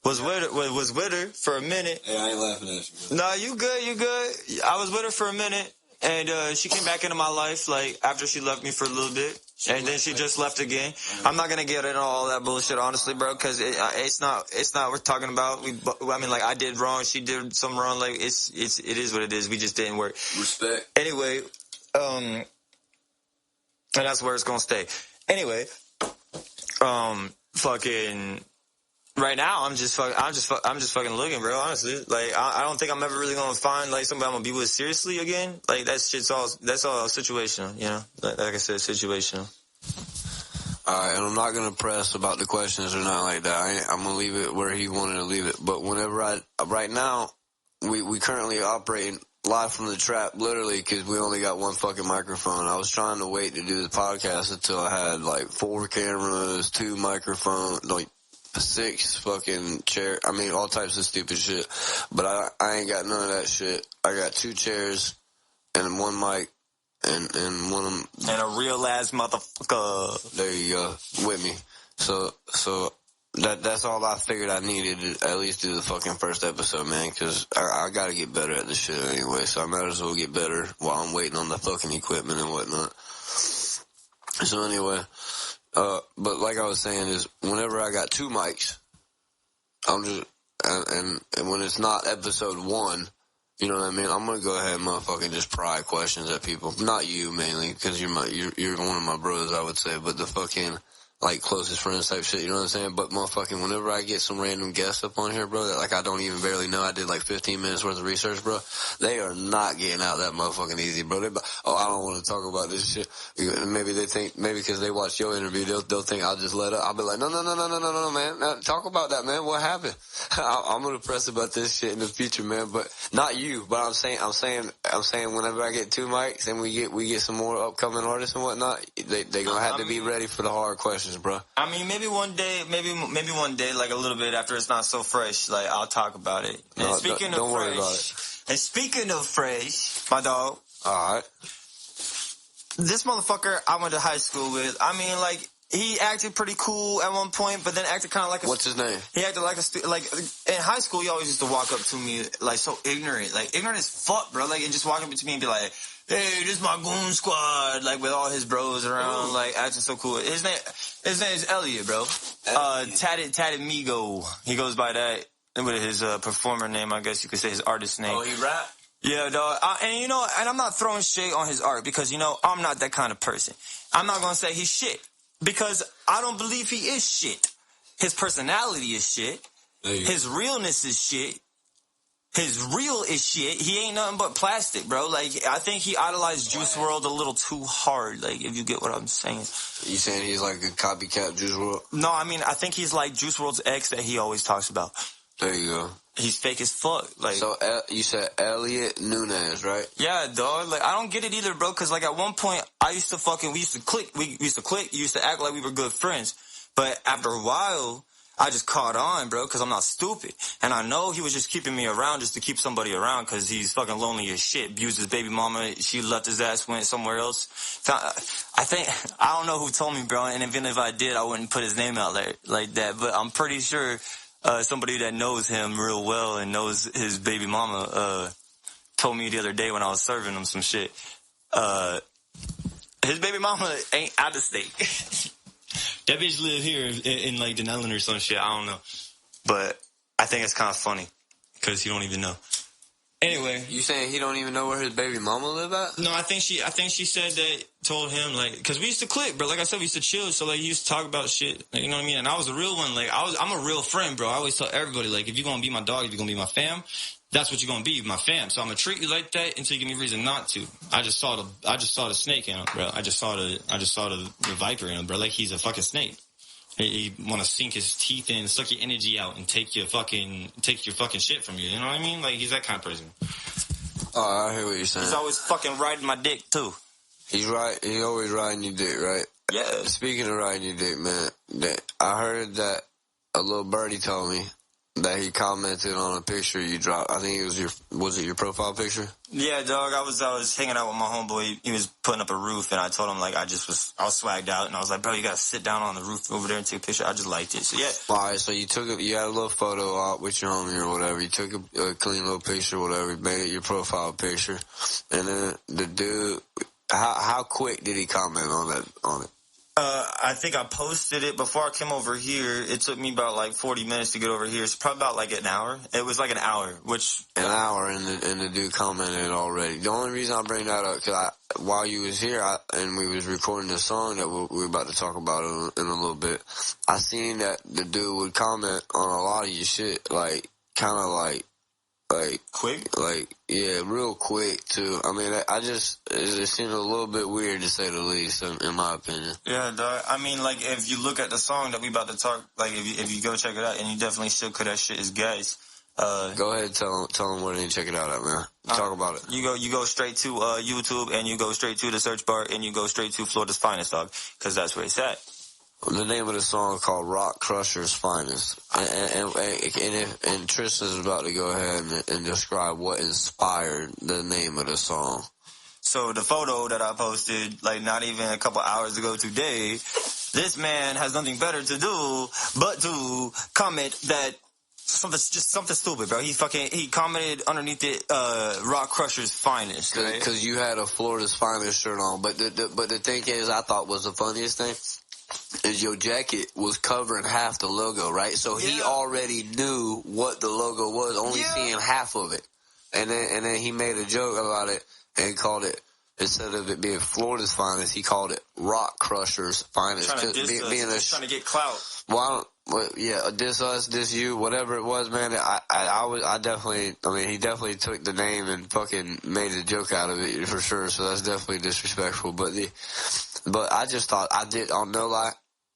Was with her for a minute. Hey, I ain't laughing at you, bro. No, you good. I was with her for a minute, and she came back into my life, like, after she left me for a little bit, and then she just left again. I'm not gonna get into all that bullshit, honestly, bro, because it's not worth talking about. I mean, like, I did wrong, she did something wrong, like, it is what it is. We just didn't work. Respect. Anyway, and that's where it's gonna stay. Anyway, fucking right now, I'm just fucking looking, bro. Honestly, like I don't think I'm ever really gonna find like somebody I'm gonna be with seriously again. Like that's all situational, you know. Like I said, situational. Alright, and I'm not going to press about the questions or nothing like that. I'm going to leave it where he wanted to leave it. But right now, we currently operating live from the trap, literally, because we only got one fucking microphone. I was trying to wait to do the podcast until I had, like, 4 cameras, 2 microphones, like, 6 fucking chairs. I mean, all types of stupid shit. But I ain't got none of that shit. I got 2 chairs and 1 mic. And one of them, and a real ass motherfucker. There you go, with me. So that's all I figured I needed to at least do the fucking first episode, man. Because I got to get better at this shit anyway. So I might as well get better while I'm waiting on the fucking equipment and whatnot. So anyway, but like I was saying, is whenever I got 2 mics, I'm just and when it's not episode 1. You know what I mean? I'm gonna go ahead and motherfucking just pry questions at people. Not you mainly, because you're one of my brothers, I would say, but the fucking, like, closest friends type shit, you know what I'm saying? But motherfucking whenever I get some random guests up on here, bro, that, like, I don't even barely know, I did like 15 minutes worth of research, bro, they are not getting out that motherfucking easy, bro. I don't want to talk about this shit. Maybe because they watched your interview, they'll think I'll just let up. I'll be like, no, man. No, talk about that, man. What happened? I'm gonna press about this shit in the future, man, but not you, but I'm saying whenever I get 2 mics and we get some more upcoming artists and whatnot, they gonna have to be ready for the hard questions, bro. I mean, maybe one day, like a little bit after it's not so fresh, like I'll talk about it. And don't worry about it. And speaking of fresh, my dog. Alright. This motherfucker I went to high school with, I mean, like, he acted pretty cool at one point, but then acted kind of like a... What's his name? He acted like in high school, he always used to walk up to me, like, so ignorant. Like, ignorant as fuck, bro. Like, and just walk up to me and be like, hey, this is my goon squad. Like, with all his bros around, like, acting so cool. His name is Elliot, bro. Tatted Migo. He goes by that with his performer name, I guess you could say his artist name. Oh, he rap? Yeah, dog. And I'm not throwing shade on his art because, I'm not that kind of person. I'm not going to say he's shit because I don't believe he is shit. His personality is shit. His realness is shit. His real is shit. He ain't nothing but plastic, bro. Like, I think he idolized Juice WRLD a little too hard, like, if you get what I'm saying. You saying he's like a copycat Juice WRLD? No, I mean, I think he's like Juice WRLD's ex that he always talks about. There you go. He's fake as fuck. Like, so you said Elliot Nunez, right? Yeah, dog. Like, I don't get it either, bro. Because like at one point, we used to click. We used to click. You used to act like we were good friends. But after a while, I just caught on, bro. Because I'm not stupid, and I know he was just keeping me around just to keep somebody around. Because he's fucking lonely as shit. Abused his baby mama. She left his ass, went somewhere else. I don't know who told me, bro. And even if I did, I wouldn't put his name out there like that. But I'm pretty sure. Somebody that knows him real well and knows his baby mama, told me the other day when I was serving him some shit. His baby mama ain't out of state. That bitch live here in like Denellen or some shit. I don't know. But I think it's kind of funny because he don't even know. Anyway, you saying he don't even know where his baby mama live at? No, I think she said that, told him, like, because we used to click, bro. Like I said, we used to chill, so like he used to talk about shit, like, you know what I mean? And I was a real one. Like, I'm a real friend, bro. I always tell everybody, like, if you're gonna be my dog, if you're gonna be my fam, that's what you're gonna be, my fam. So I'm gonna treat you like that until you give me reason not to. I just saw the snake in him, bro. I just saw the viper in him, bro. Like he's a fucking snake. He want to sink his teeth in, suck your energy out, and take your fucking shit from you. You know what I mean? Like he's that kind of person. Oh, I hear what you're saying. He's always fucking riding my dick too. He's always riding your dick, right? Yeah. Speaking of riding your dick, man, I heard that a little birdie told me that he commented on a picture you dropped. I think was it your profile picture? Yeah, dog. I was hanging out with my homeboy. He was putting up a roof, and I told him, like, I was swagged out, and I was like, bro, you gotta sit down on the roof over there and take a picture. I just liked it. So, yeah. Alright, so you had a little photo out with your homie or whatever. You took a clean little picture or whatever. You made it your profile picture. And then the dude, how quick did he comment on it? I think I posted it before I came over here. It took me about like 40 minutes to get over here. It's probably about like an hour. It was like an hour, an hour, and the dude commented already. The only reason I bring that up, because while you was here, and we was recording the song that we're about to talk about in a little bit, I seen that the dude would comment on a lot of your shit, like, kind of like, Like, Quick? Yeah, real quick, too. I mean, it seemed a little bit weird, to say the least, in my opinion. Yeah, dog. I mean, like, if you look at the song that we about to talk, like, if you go check it out, and you definitely should, because that shit is gas. Go ahead and tell them where they need to check it out at, man. Talk about it. You go straight to YouTube, and you go straight to the search bar, and you go straight to Florida's Finest, dog, because that's where it's at. The name of the song is called Rockcrusher's Finest. And Tristan's about to go ahead and describe what inspired the name of the song. So the photo that I posted, like, not even a couple hours ago today, this man has nothing better to do but to comment that something stupid, bro. He commented underneath it, Rockcrusher's Finest, right? Because you had a Florida's Finest shirt on. But the thing is, I thought was the funniest thing, is your jacket was covering half the logo, right? So he already knew what the logo was, only seeing half of it. And then he made a joke about it and called it, instead of it being Florida's Finest, he called it Rockcrusher's Finest. Trying to get clout. Well, diss us, diss you, whatever it was, man. He definitely took the name and fucking made a joke out of it for sure. So that's definitely disrespectful. But I just thought, no lie,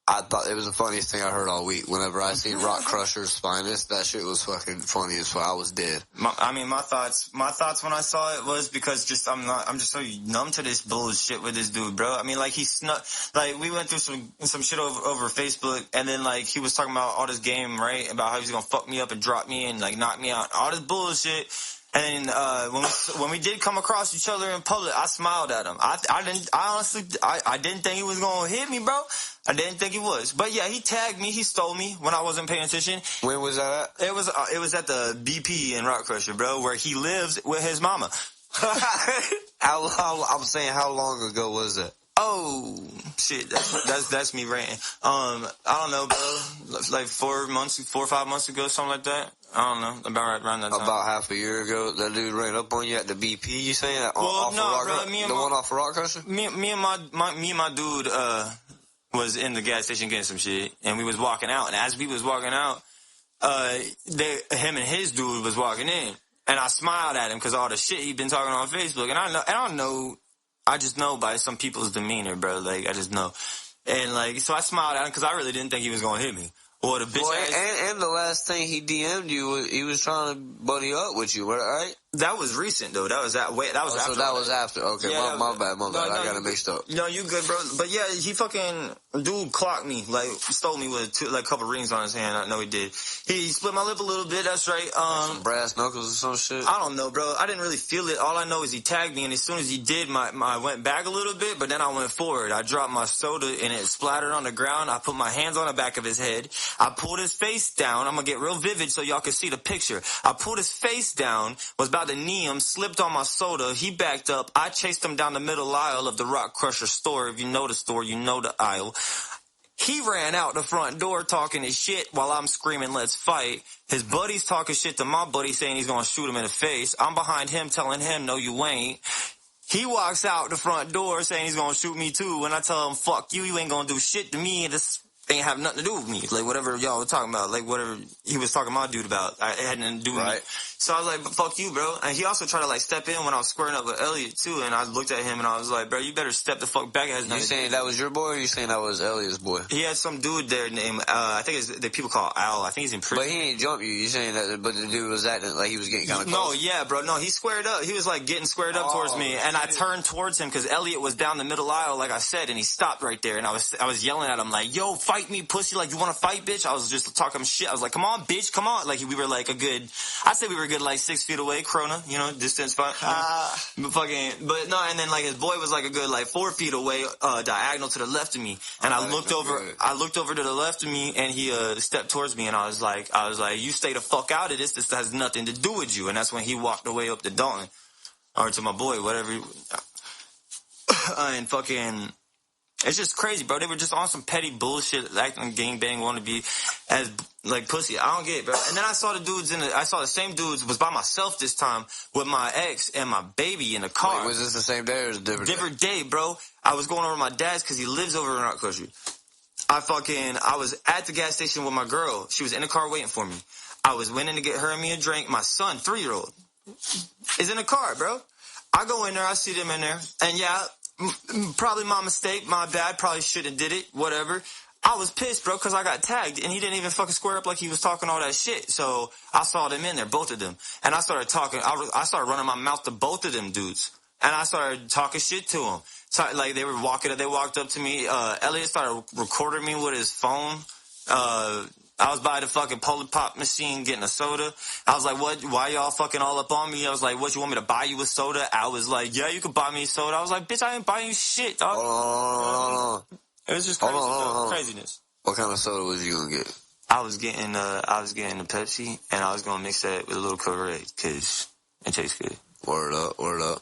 I thought it was the funniest thing I heard all week. Whenever I seen Rockcrusher's Finest, that shit was fucking funny as fuck. I was dead. My thoughts when I saw it was because I'm just so numb to this bullshit with this dude, bro. I mean, like, we went through some shit over Facebook, and then, like, he was talking about all this game, right? About how he was gonna fuck me up and drop me and, like, knock me out. All this bullshit. And then, when we did come across each other in public, I smiled at him. I honestly didn't think he was gonna hit me, bro. I didn't think he was. But yeah, he tagged me, he stole me when I wasn't paying attention. When was that at? It was at the BP in Rockcrusher, bro, where he lives with his mama. I'm saying, how long ago was that? Oh shit, that's me ranting. I don't know, bro. Like 4 or 5 months ago, something like that. I don't know, about around that time. About half a year ago, that dude ran up on you at the BP. You saying that? Well, no, bro. One off of Rockcrusher. Me and my dude was in the gas station getting some shit, and we was walking out. And as we was walking out, him and his dude was walking in, and I smiled at him because all the shit he'd been talking on Facebook, and I just know by some people's demeanor, bro. Like, I just know. And, like, so I smiled at him because I really didn't think he was going to hit me. Or the bitch and the last thing he DM'd you, he was trying to buddy up with you, right? That was recent, though. That was after. So that was after. Okay, yeah, my bad. I got it mixed up. No, you good, bro. But yeah, he fucking, dude clocked me, like, stole me with a couple rings on his hand. I know he did. He split my lip a little bit, that's right. Some brass knuckles or some shit? I don't know, bro. I didn't really feel it. All I know is he tagged me, and as soon as he did, I went back a little bit, but then I went forward. I dropped my soda, and it splattered on the ground. I put my hands on the back of his head. I pulled his face down. I'm gonna get real vivid so y'all can see the picture. I pulled his face down, was about to knee him, slipped on my soda. He backed up. I chased him down the middle aisle of the Rockcrusher store. If you know the store, you know the aisle. He ran out the front door talking his shit while I'm screaming, let's fight. His buddy's talking shit to my buddy saying he's going to shoot him in the face. I'm behind him telling him, no, you ain't. He walks out the front door saying he's going to shoot me too. And I tell him, fuck you, you ain't going to do shit to me. This ain't have nothing to do with me. Like, whatever y'all were talking about, like, whatever he was talking to my dude about, it had nothing to do with me. So I was like, fuck you, bro. And he also tried to, like, step in when I was squaring up with Elliot, too. And I looked at him and I was like, bro, you better step the fuck back. You saying that was your boy, or you saying that was Elliot's boy? He had some dude there named, I think that people call Al. I think he's in prison. But he ain't jump you. You saying that, but the dude was acting like he was getting kind of close? No, yeah, bro. No, he squared up. He was, like, getting squared up towards me. And I turned towards him because Elliot was down the middle aisle, like I said, and he stopped right there. And I was yelling at him, like, yo, fight me, pussy. Like, you want to fight, bitch? I was just talking shit. I was like, come on, bitch, come on. Like, we were, like, I'd say we were good, like, 6 feet away. Corona, distance spot. But no, and then, like, his boy was like a good, like, 4 feet away, diagonal to the left of me. And I looked over to the left of me, and he stepped towards me, and I was like, you stay the fuck out of this. This has nothing to do with you. And that's when he walked away up to Dalton, or to my boy, whatever. And fucking, it's just crazy, bro. They were just on some petty bullshit, acting gangbang, want to be as, like, pussy. I don't get it, bro. And then I saw the same dudes, was by myself this time, with my ex and my baby in the car. Wait, was this the same day or was it a different day, bro. I was going over to my dad's because he lives over in Rockcrusher. I was at the gas station with my girl. She was in the car waiting for me. I was winning to get her and me a drink. My son, 3-year-old, is in the car, bro. I go in there, I see them in there, and yeah, probably my mistake, my bad, probably shouldn't have did it, whatever. I was pissed, bro, because I got tagged, and he didn't even fucking square up like he was talking all that shit. So I saw them in there, both of them, and I started talking. I started running my mouth to both of them dudes, and I started talking shit to them. So, like, they walked up to me. Elliot started recording me with his phone. I was by the fucking Polar Pop machine getting a soda. I was like, what? Why y'all fucking all up on me? I was like, what, you want me to buy you a soda? I was like, yeah, you can buy me a soda. I was like, bitch, I ain't buying you shit, dog. It was just crazy, craziness. What kind of soda was you gonna get? I was getting the Pepsi, and I was gonna mix that with a little Kool-Aid, because it tastes good. Word up, word up.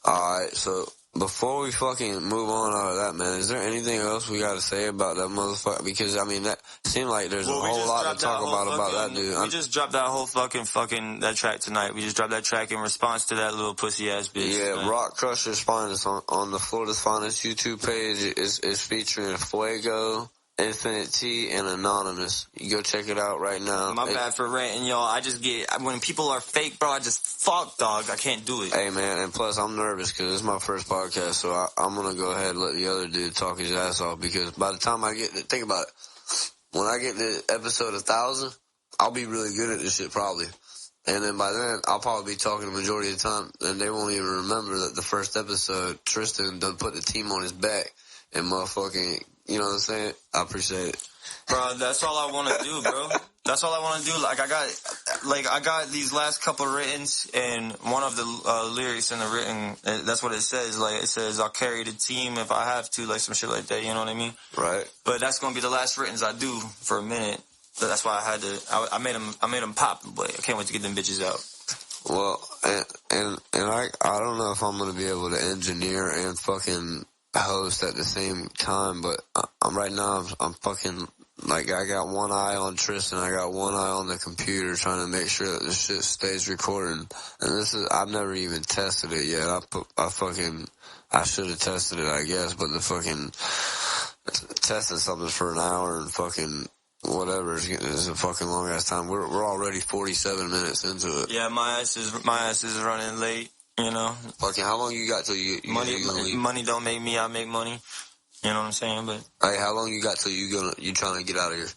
Alright, so before we fucking move on out of that, man, is there anything else we gotta say about that motherfucker? Because, I mean, that seemed like there's a whole lot to talk about that dude. We just dropped that whole fucking that track tonight. We just dropped that track in response to that little pussy-ass bitch. Yeah, Rockcrusher's Finest on the Florida's Finest YouTube page is featuring Fuego, Infinite T, and Anonymous. You go check it out right now. My bad for ranting, y'all. I just when people are fake, bro, I just fuck, dog. I can't do it. Hey, man, and plus I'm nervous because it's my first podcast, so I'm going to go ahead and let the other dude talk his ass off, because by the time I get to, think about it, when I get to episode 1,000, I'll be really good at this shit probably. And then by then, I'll probably be talking the majority of the time, and they won't even remember that the first episode, Tristan done put the team on his back and motherfucking, you know what I'm saying? I appreciate it. Bro, that's all I want to do, bro. That's all I want to do. Like, I got these last couple writtens, and one of the lyrics in the written, that's what it says. Like, it says, I'll carry the team if I have to, like some shit like that, you know what I mean? Right. But that's going to be the last writtens I do for a minute. So that's why I had to, I made them pop, but I can't wait to get them bitches out. Well, and I don't know if I'm going to be able to engineer and fucking host at the same time, but I'm fucking, like, I got one eye on Tristan, I got one eye on the computer trying to make sure that this shit stays recording. And I've never even tested it yet. I should have tested it, I guess, but the fucking testing something for an hour and fucking whatever is a fucking long ass time. We're already 47 minutes into it. Yeah, my ass is running late, you know. Fucking, how long you got till you money don't make me, I make money. You know what I'm saying? But hey, how long you got till you trying to get out of here?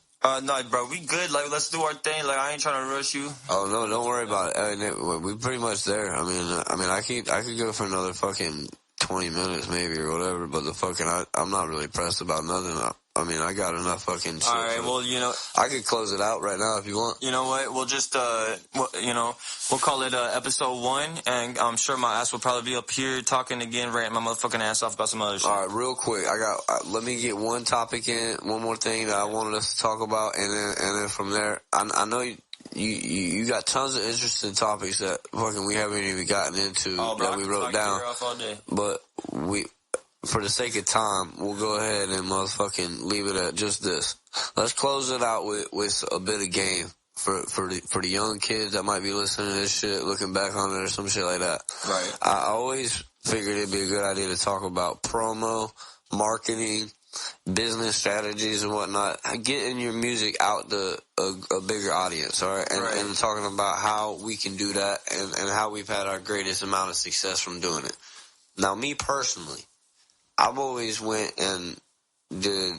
No, bro, we good. Like, let's do our thing. Like, I ain't trying to rush you. Oh no, don't worry about it. We pretty much there. I mean, I could go for another fucking 20 minutes maybe or whatever, but the fucking I'm not really pressed about nothing. I mean, I got enough fucking shit. All right, well, you know, I could close it out right now if you want. You know what? We'll just, we'll call it episode 1, and I'm sure my ass will probably be up here talking again, ranting my motherfucking ass off about some other shit. All right, real quick, let me get one topic in, one more thing that I wanted us to talk about, and then from there, I know you got tons of interesting topics that fucking we haven't even gotten into that we wrote down, but for the sake of time, we'll go ahead and motherfucking leave it at just this. Let's close it out with a bit of game for the young kids that might be listening to this shit, looking back on it or some shit like that. Right. I always figured it'd be a good idea to talk about promo, marketing, business strategies and whatnot. Getting your music out to a bigger audience, all right? And talking about how we can do that and how we've had our greatest amount of success from doing it. Now, me personally, I've always went and did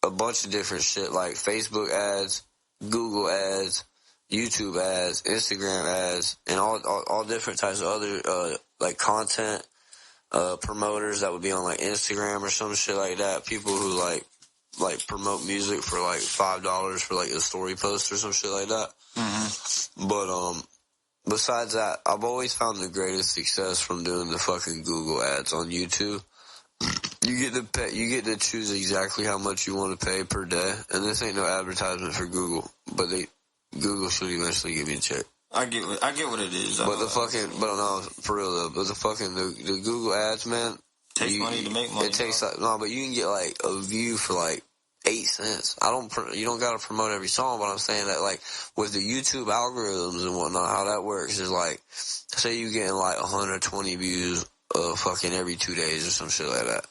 a bunch of different shit like Facebook ads, Google ads, YouTube ads, Instagram ads, and all different types of other like content promoters that would be on like Instagram or some shit like that. People who like promote music for like $5 for like a story post or some shit like that. Mm-hmm. But besides that, I've always found the greatest success from doing the fucking Google ads on YouTube. You get to choose exactly how much you want to pay per day, and this ain't no advertisement for Google, but Google should eventually give you a check. I get what it is. But no, for real though, but the Google ads, man, takes money to make money. It takes but you can get like a view for like 8 cents. You don't gotta promote every song, but I'm saying that like with the YouTube algorithms and whatnot, how that works is like, say you getting like 120 views fucking every 2 days or some shit like that.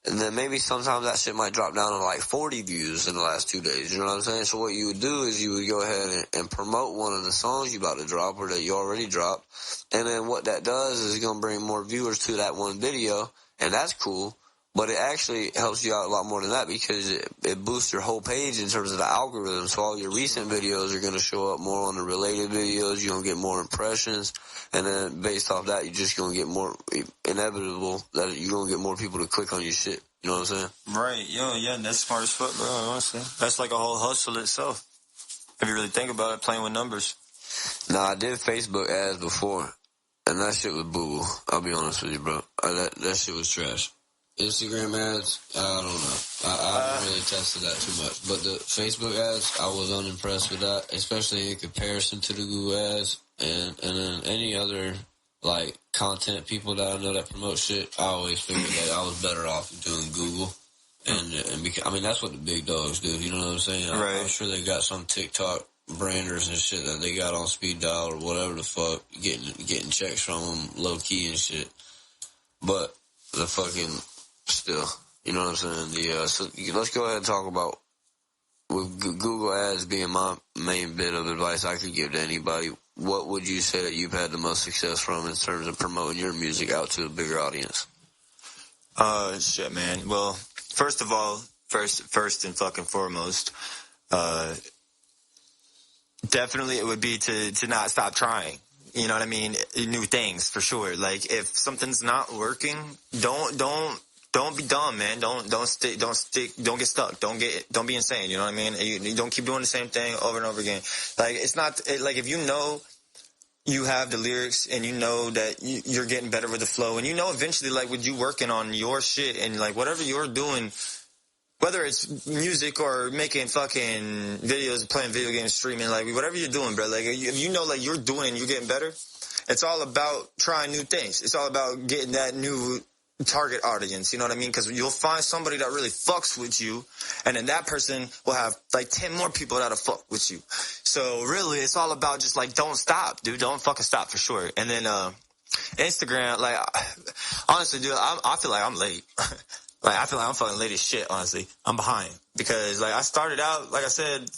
And then maybe sometimes that shit might drop down to like 40 views in the last 2 days. You know what I'm saying? So what you would do is you would go ahead and promote one of the songs you about to drop or that you already dropped. And then what that does is it's going to bring more viewers to that one video. And that's cool. But it actually helps you out a lot more than that because it boosts your whole page in terms of the algorithm. So all your recent videos are going to show up more on the related videos. You're going to get more impressions. And then based off that, you're just going to get more inevitable that you're going to get more people to click on your shit. You know what I'm saying? Right. Yeah, that's smart as fuck, bro, honestly. That's like a whole hustle itself. If you really think about it, playing with numbers. Nah, I did Facebook ads before. And that shit was boo-boo. I'll be honest with you, bro. That shit was trash. Instagram ads, I don't know. I haven't really tested that too much. But the Facebook ads, I was unimpressed with that, especially in comparison to the Google ads. And then any other, like, content people that I know that promote shit, I always figured that I was better off doing Google. And because, I mean, that's what the big dogs do, you know what I'm saying? Right. I'm sure they got some TikTok branders and shit that they got on speed dial or whatever the fuck, getting checks from them low-key and shit. But the fucking... Still, you know what I'm saying? So let's go ahead and talk about with Google ads being my main bit of advice I could give to anybody. What would you say that you've had the most success from in terms of promoting your music out to a bigger audience? Shit, man. Well, first of all, first and fucking foremost, definitely it would be to not stop trying. You know what I mean? New things for sure. Like if something's not working, don't be dumb, man. Don't get stuck. Don't be insane. You know what I mean? You don't keep doing the same thing over and over again. Like it's not like if you know you have the lyrics and you know that you're getting better with the flow and you know eventually like with you working on your shit and like whatever you're doing, whether it's music or making fucking videos, playing video games, streaming, like whatever you're doing, bro. Like if you know like you're doing and you're getting better, it's all about trying new things. It's all about getting that new target audience, you know what I mean? Because you'll find somebody that really fucks with you, and then that person will have like 10 more people that'll fuck with you. So really, it's all about just like don't stop, dude. Don't fucking stop for sure. And then Instagram, like honestly, dude, I feel like I'm late. Like I feel like I'm fucking late as shit. Honestly, I'm behind because like I started out, like I said,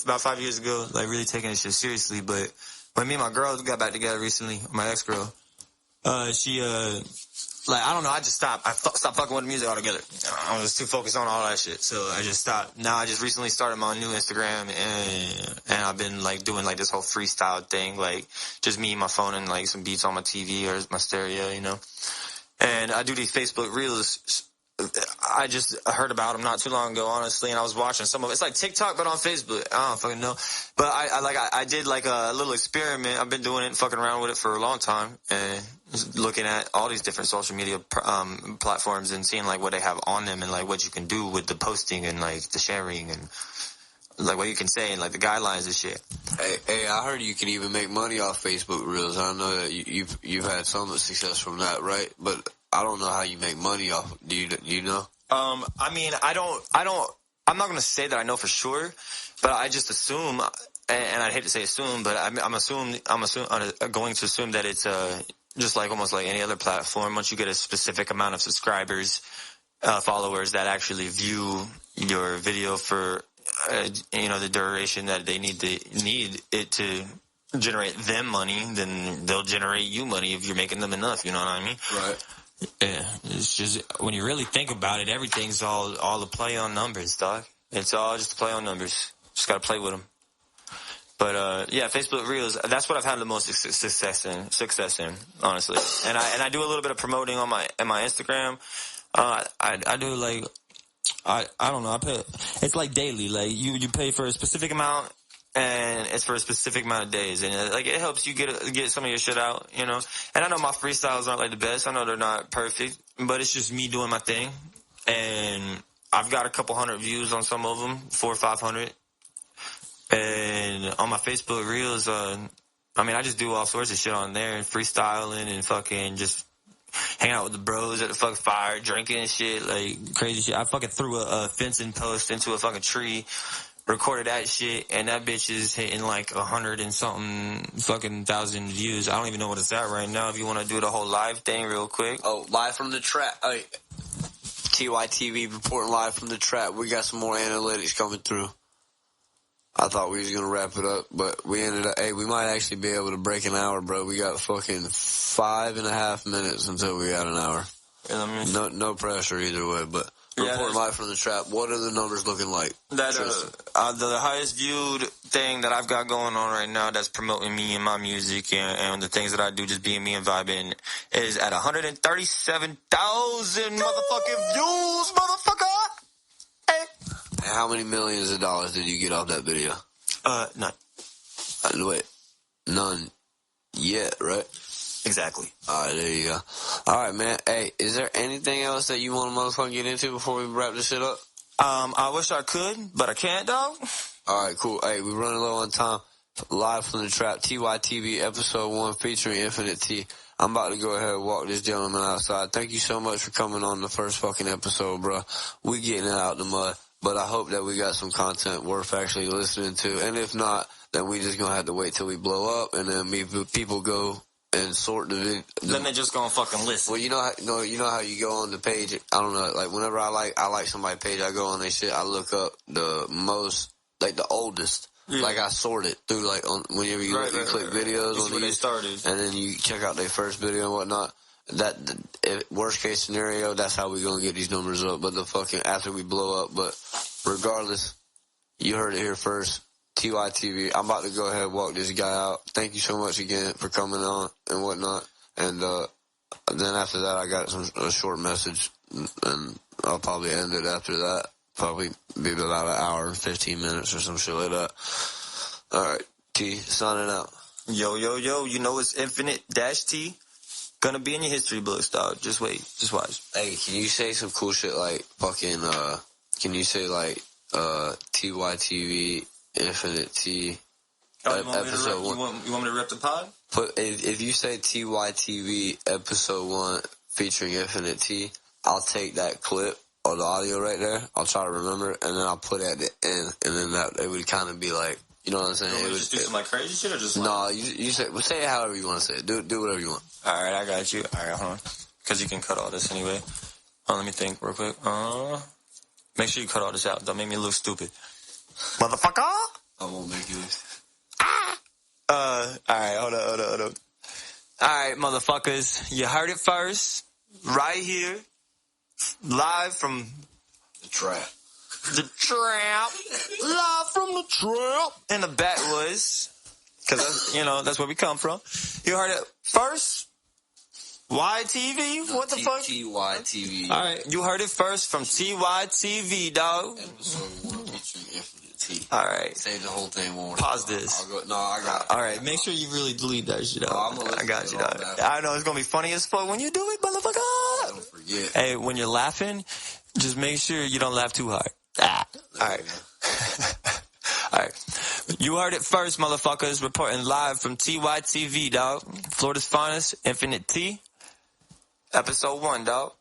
about 5 years ago, like really taking this shit seriously. But when me and my girl got back together recently, my ex-girl, she like, I don't know, I just stopped. I stopped fucking with music altogether. I was too focused on all that shit, so I just stopped. Now I just recently started my new Instagram, and I've been, like, doing, like, this whole freestyle thing, like, just me and my phone and, like, some beats on my TV or my stereo, you know? And I do these Facebook Reels. I just heard about them not too long ago, honestly, and I was watching some of it. It's like TikTok, but on Facebook. I don't fucking know. But I did like a little experiment. I've been doing it and fucking around with it for a long time, and looking at all these different social media platforms and seeing like what they have on them and like what you can do with the posting and like the sharing and like what you can say and like the guidelines and shit. Hey, I heard you can even make money off Facebook Reels. I know that you've had some success from that, right? But I don't know how you make money off. Do you know? I mean, I'm not going to say that I know for sure, but I just assume, and I'd hate to say assume, but I'm going to assume that it's, just like almost like any other platform. Once you get a specific amount of subscribers, followers that actually view your video for, the duration that they need it to generate them money, then they'll generate you money if you're making them enough. You know what I mean? Right. Yeah, it's just when you really think about it, everything's all a play on numbers, dog. It's all just a play on numbers. Just gotta play with them. But yeah, Facebook Reels. That's what I've had the most success in, honestly. And I do a little bit of promoting on my Instagram. I do like I don't know. It's like daily. Like you pay for a specific amount. And it's for a specific amount of days, and like it helps you get some of your shit out, you know. And I know my freestyles aren't like the best. I know they're not perfect, but it's just me doing my thing. And I've got a couple hundred views on some of them, 400 or 500. And on my Facebook Reels, I mean, I just do all sorts of shit on there, freestyling and fucking just hanging out with the bros at the fucking fire, drinking and shit, like crazy shit. I fucking threw a fencing post into a fucking tree. Recorded that shit, and that bitch is hitting like 100 and something fucking thousand views. I don't even know what it's at right now. If you want to do the whole live thing real quick. Oh, live from the trap. TYTV reporting live from the trap. We got some more analytics coming through. I thought we was going to wrap it up, but we ended up, hey, we might actually be able to break an hour, bro. We got fucking 5.5 minutes until we got an hour. Yeah, no pressure either way, but reporting live from the trap. What are the numbers looking like? That the highest viewed thing that I've got going on right now that's promoting me and my music and the things that I do, just being me and vibing, is at 137,000 motherfucking views, motherfucker! Hey. And how many millions of dollars did you get off that video? None. Wait, none yet, right? Exactly. All right, there you go. All right, man. Hey, is there anything else that you want to motherfucking get into before we wrap this shit up? I wish I could, but I can't, dog. All right, cool. Hey, we're running low on time. Live from the trap, TYTV episode 1 featuring Infinite T. I'm about to go ahead and walk this gentleman outside. Thank you so much for coming on the first fucking episode, bro. We getting it out the mud, but I hope that we got some content worth actually listening to. And if not, then we just gonna have to wait till we blow up, and then people go and sort the video. Then they just gonna fucking listen. Well, you know how you go on the page. I don't know. Like whenever I like somebody's page, I go on their shit. I look up the most, like the oldest. Yeah. Like I sort it through like on whenever you click videos on where they started, and then you check out their first video and whatnot. Worst case scenario, that's how we gonna get these numbers up. But the fucking after we blow up. But regardless, you heard it here first. TYTV. I'm about to go ahead and walk this guy out. Thank you so much again for coming on and whatnot. And then after that, I got a short message, and I'll probably end it after that. Probably be about an hour and 15 minutes or some shit like that. All right, T, signing out. Yo, you know it's Infinite-T. Gonna be in your history books, dog. Just wait. Just watch. Hey, can you say some cool shit like fucking, can you say like, TYTV, Infinite T, episode 1? You want me to rep the pod? If you say TYTV episode 1 featuring Infinite T, I'll take that clip or the audio right there. I'll try to remember it, and then I'll put it at the end, and then it would kind of be like, you know what I'm saying? You want me to just do some like crazy shit or just like... No, you say it however you want to say it. Do whatever you want. All right, I got you. All right, hold on. Because you can cut all this anyway. Let me think real quick. Make sure you cut all this out. Don't make me look stupid. Motherfucker! I won't make you this. All right, hold on. All right, motherfuckers. You heard it first. Right here. Live from the trap. The trap. Live from the trap. In the backwoods. Because, that's where we come from. You heard it first. YTV? No, what the fuck? TYTV. All right, you heard it first from TYTV, dog. Episode 1 featuring Infinite T. All right. Say the whole thing one more Pause time. this. I got it. All right, make sure you really delete that shit out. I got you, dog. That. I know it's going to be funny as fuck when you do it, motherfucker. Don't forget. Hey, when you're laughing, just make sure you don't laugh too hard. All right. All right. You heard it first, motherfuckers. Reporting live from TYTV, dog. Florida's finest, Infinite T. Episode 1, dog.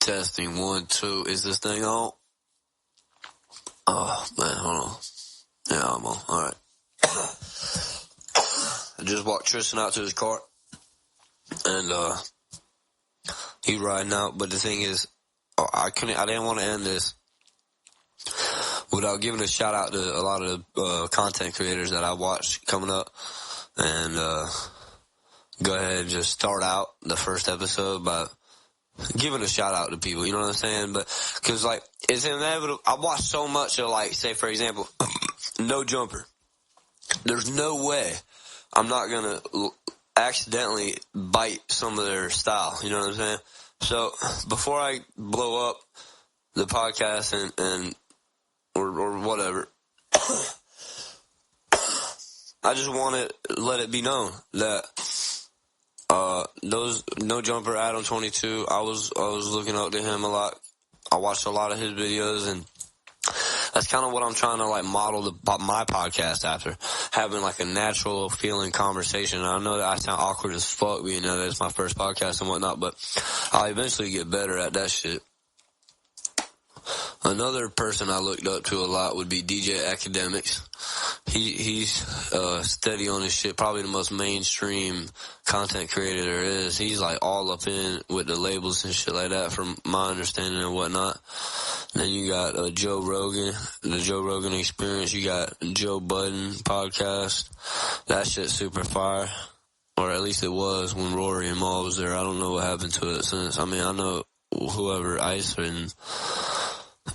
Testing 1, 2. Is this thing on? Oh, man, hold on. Yeah, I'm on. All right. I just walked Tristan out to his car. And, he riding out. But the thing is, I didn't want to end this without giving a shout out to a lot of the content creators that I watch coming up. And, go ahead and just start out the first episode by giving a shout out to people, you know what I'm saying? But, cause like, it's inevitable. I watch so much of like, say for example, No Jumper. There's no way I'm not gonna accidentally bite some of their style, you know what I'm saying? So, before I blow up the podcast or whatever, I just want to let it be known that those No Jumper Adam 22, I was looking up to him a lot. I watched a lot of his videos, and that's kind of what I'm trying to like model my podcast after, having like a natural feeling conversation. And I know that I sound awkward as fuck, but that it's my first podcast and whatnot, but I'll eventually get better at that shit. Another person I looked up to a lot would be DJ Academics. he's steady on his shit. Probably the most mainstream content creator there is. He's like all up in with the labels and shit like that, from my understanding and whatnot. Then you got Joe Rogan, the Joe Rogan Experience. You got Joe Budden podcast. That shit's super fire. Or at least it was when Rory and Maul was there. I don't know what happened to it since. I mean, I know whoever, Ice and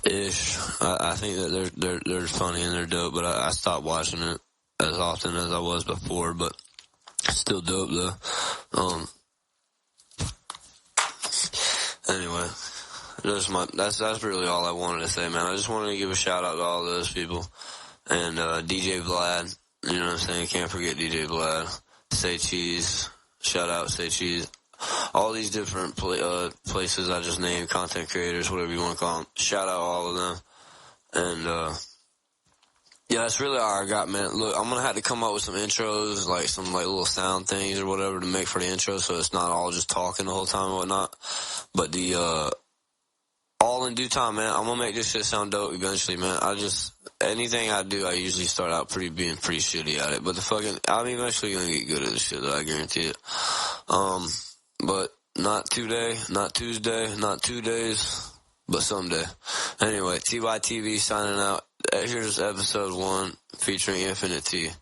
Ish, I think that they're funny and they're dope, but I stopped watching it as often as I was before, but still dope though. Anyway, that's really all I wanted to say, man. I just wanted to give a shout out to all those people. And DJ Vlad, you know what I'm saying? Can't forget DJ Vlad. Say Cheese, shout out Say Cheese. All these different places I just named, content creators, whatever you want to call them. Shout out all of them. And yeah, that's really all I got, man. Look, I'm gonna have to come up with some intros, like some like little sound things or whatever to make for the intro, so it's not all just talking the whole time and whatnot. But the all in due time, man. I'm gonna make this shit sound dope eventually, man. Anything I do, I usually start out being pretty shitty at it. But I'm eventually gonna get good at this shit, I guarantee it. But not today, not Tuesday, not 2 days, but someday. Anyway, TYTV signing out. Here's episode 1 featuring Infinite T.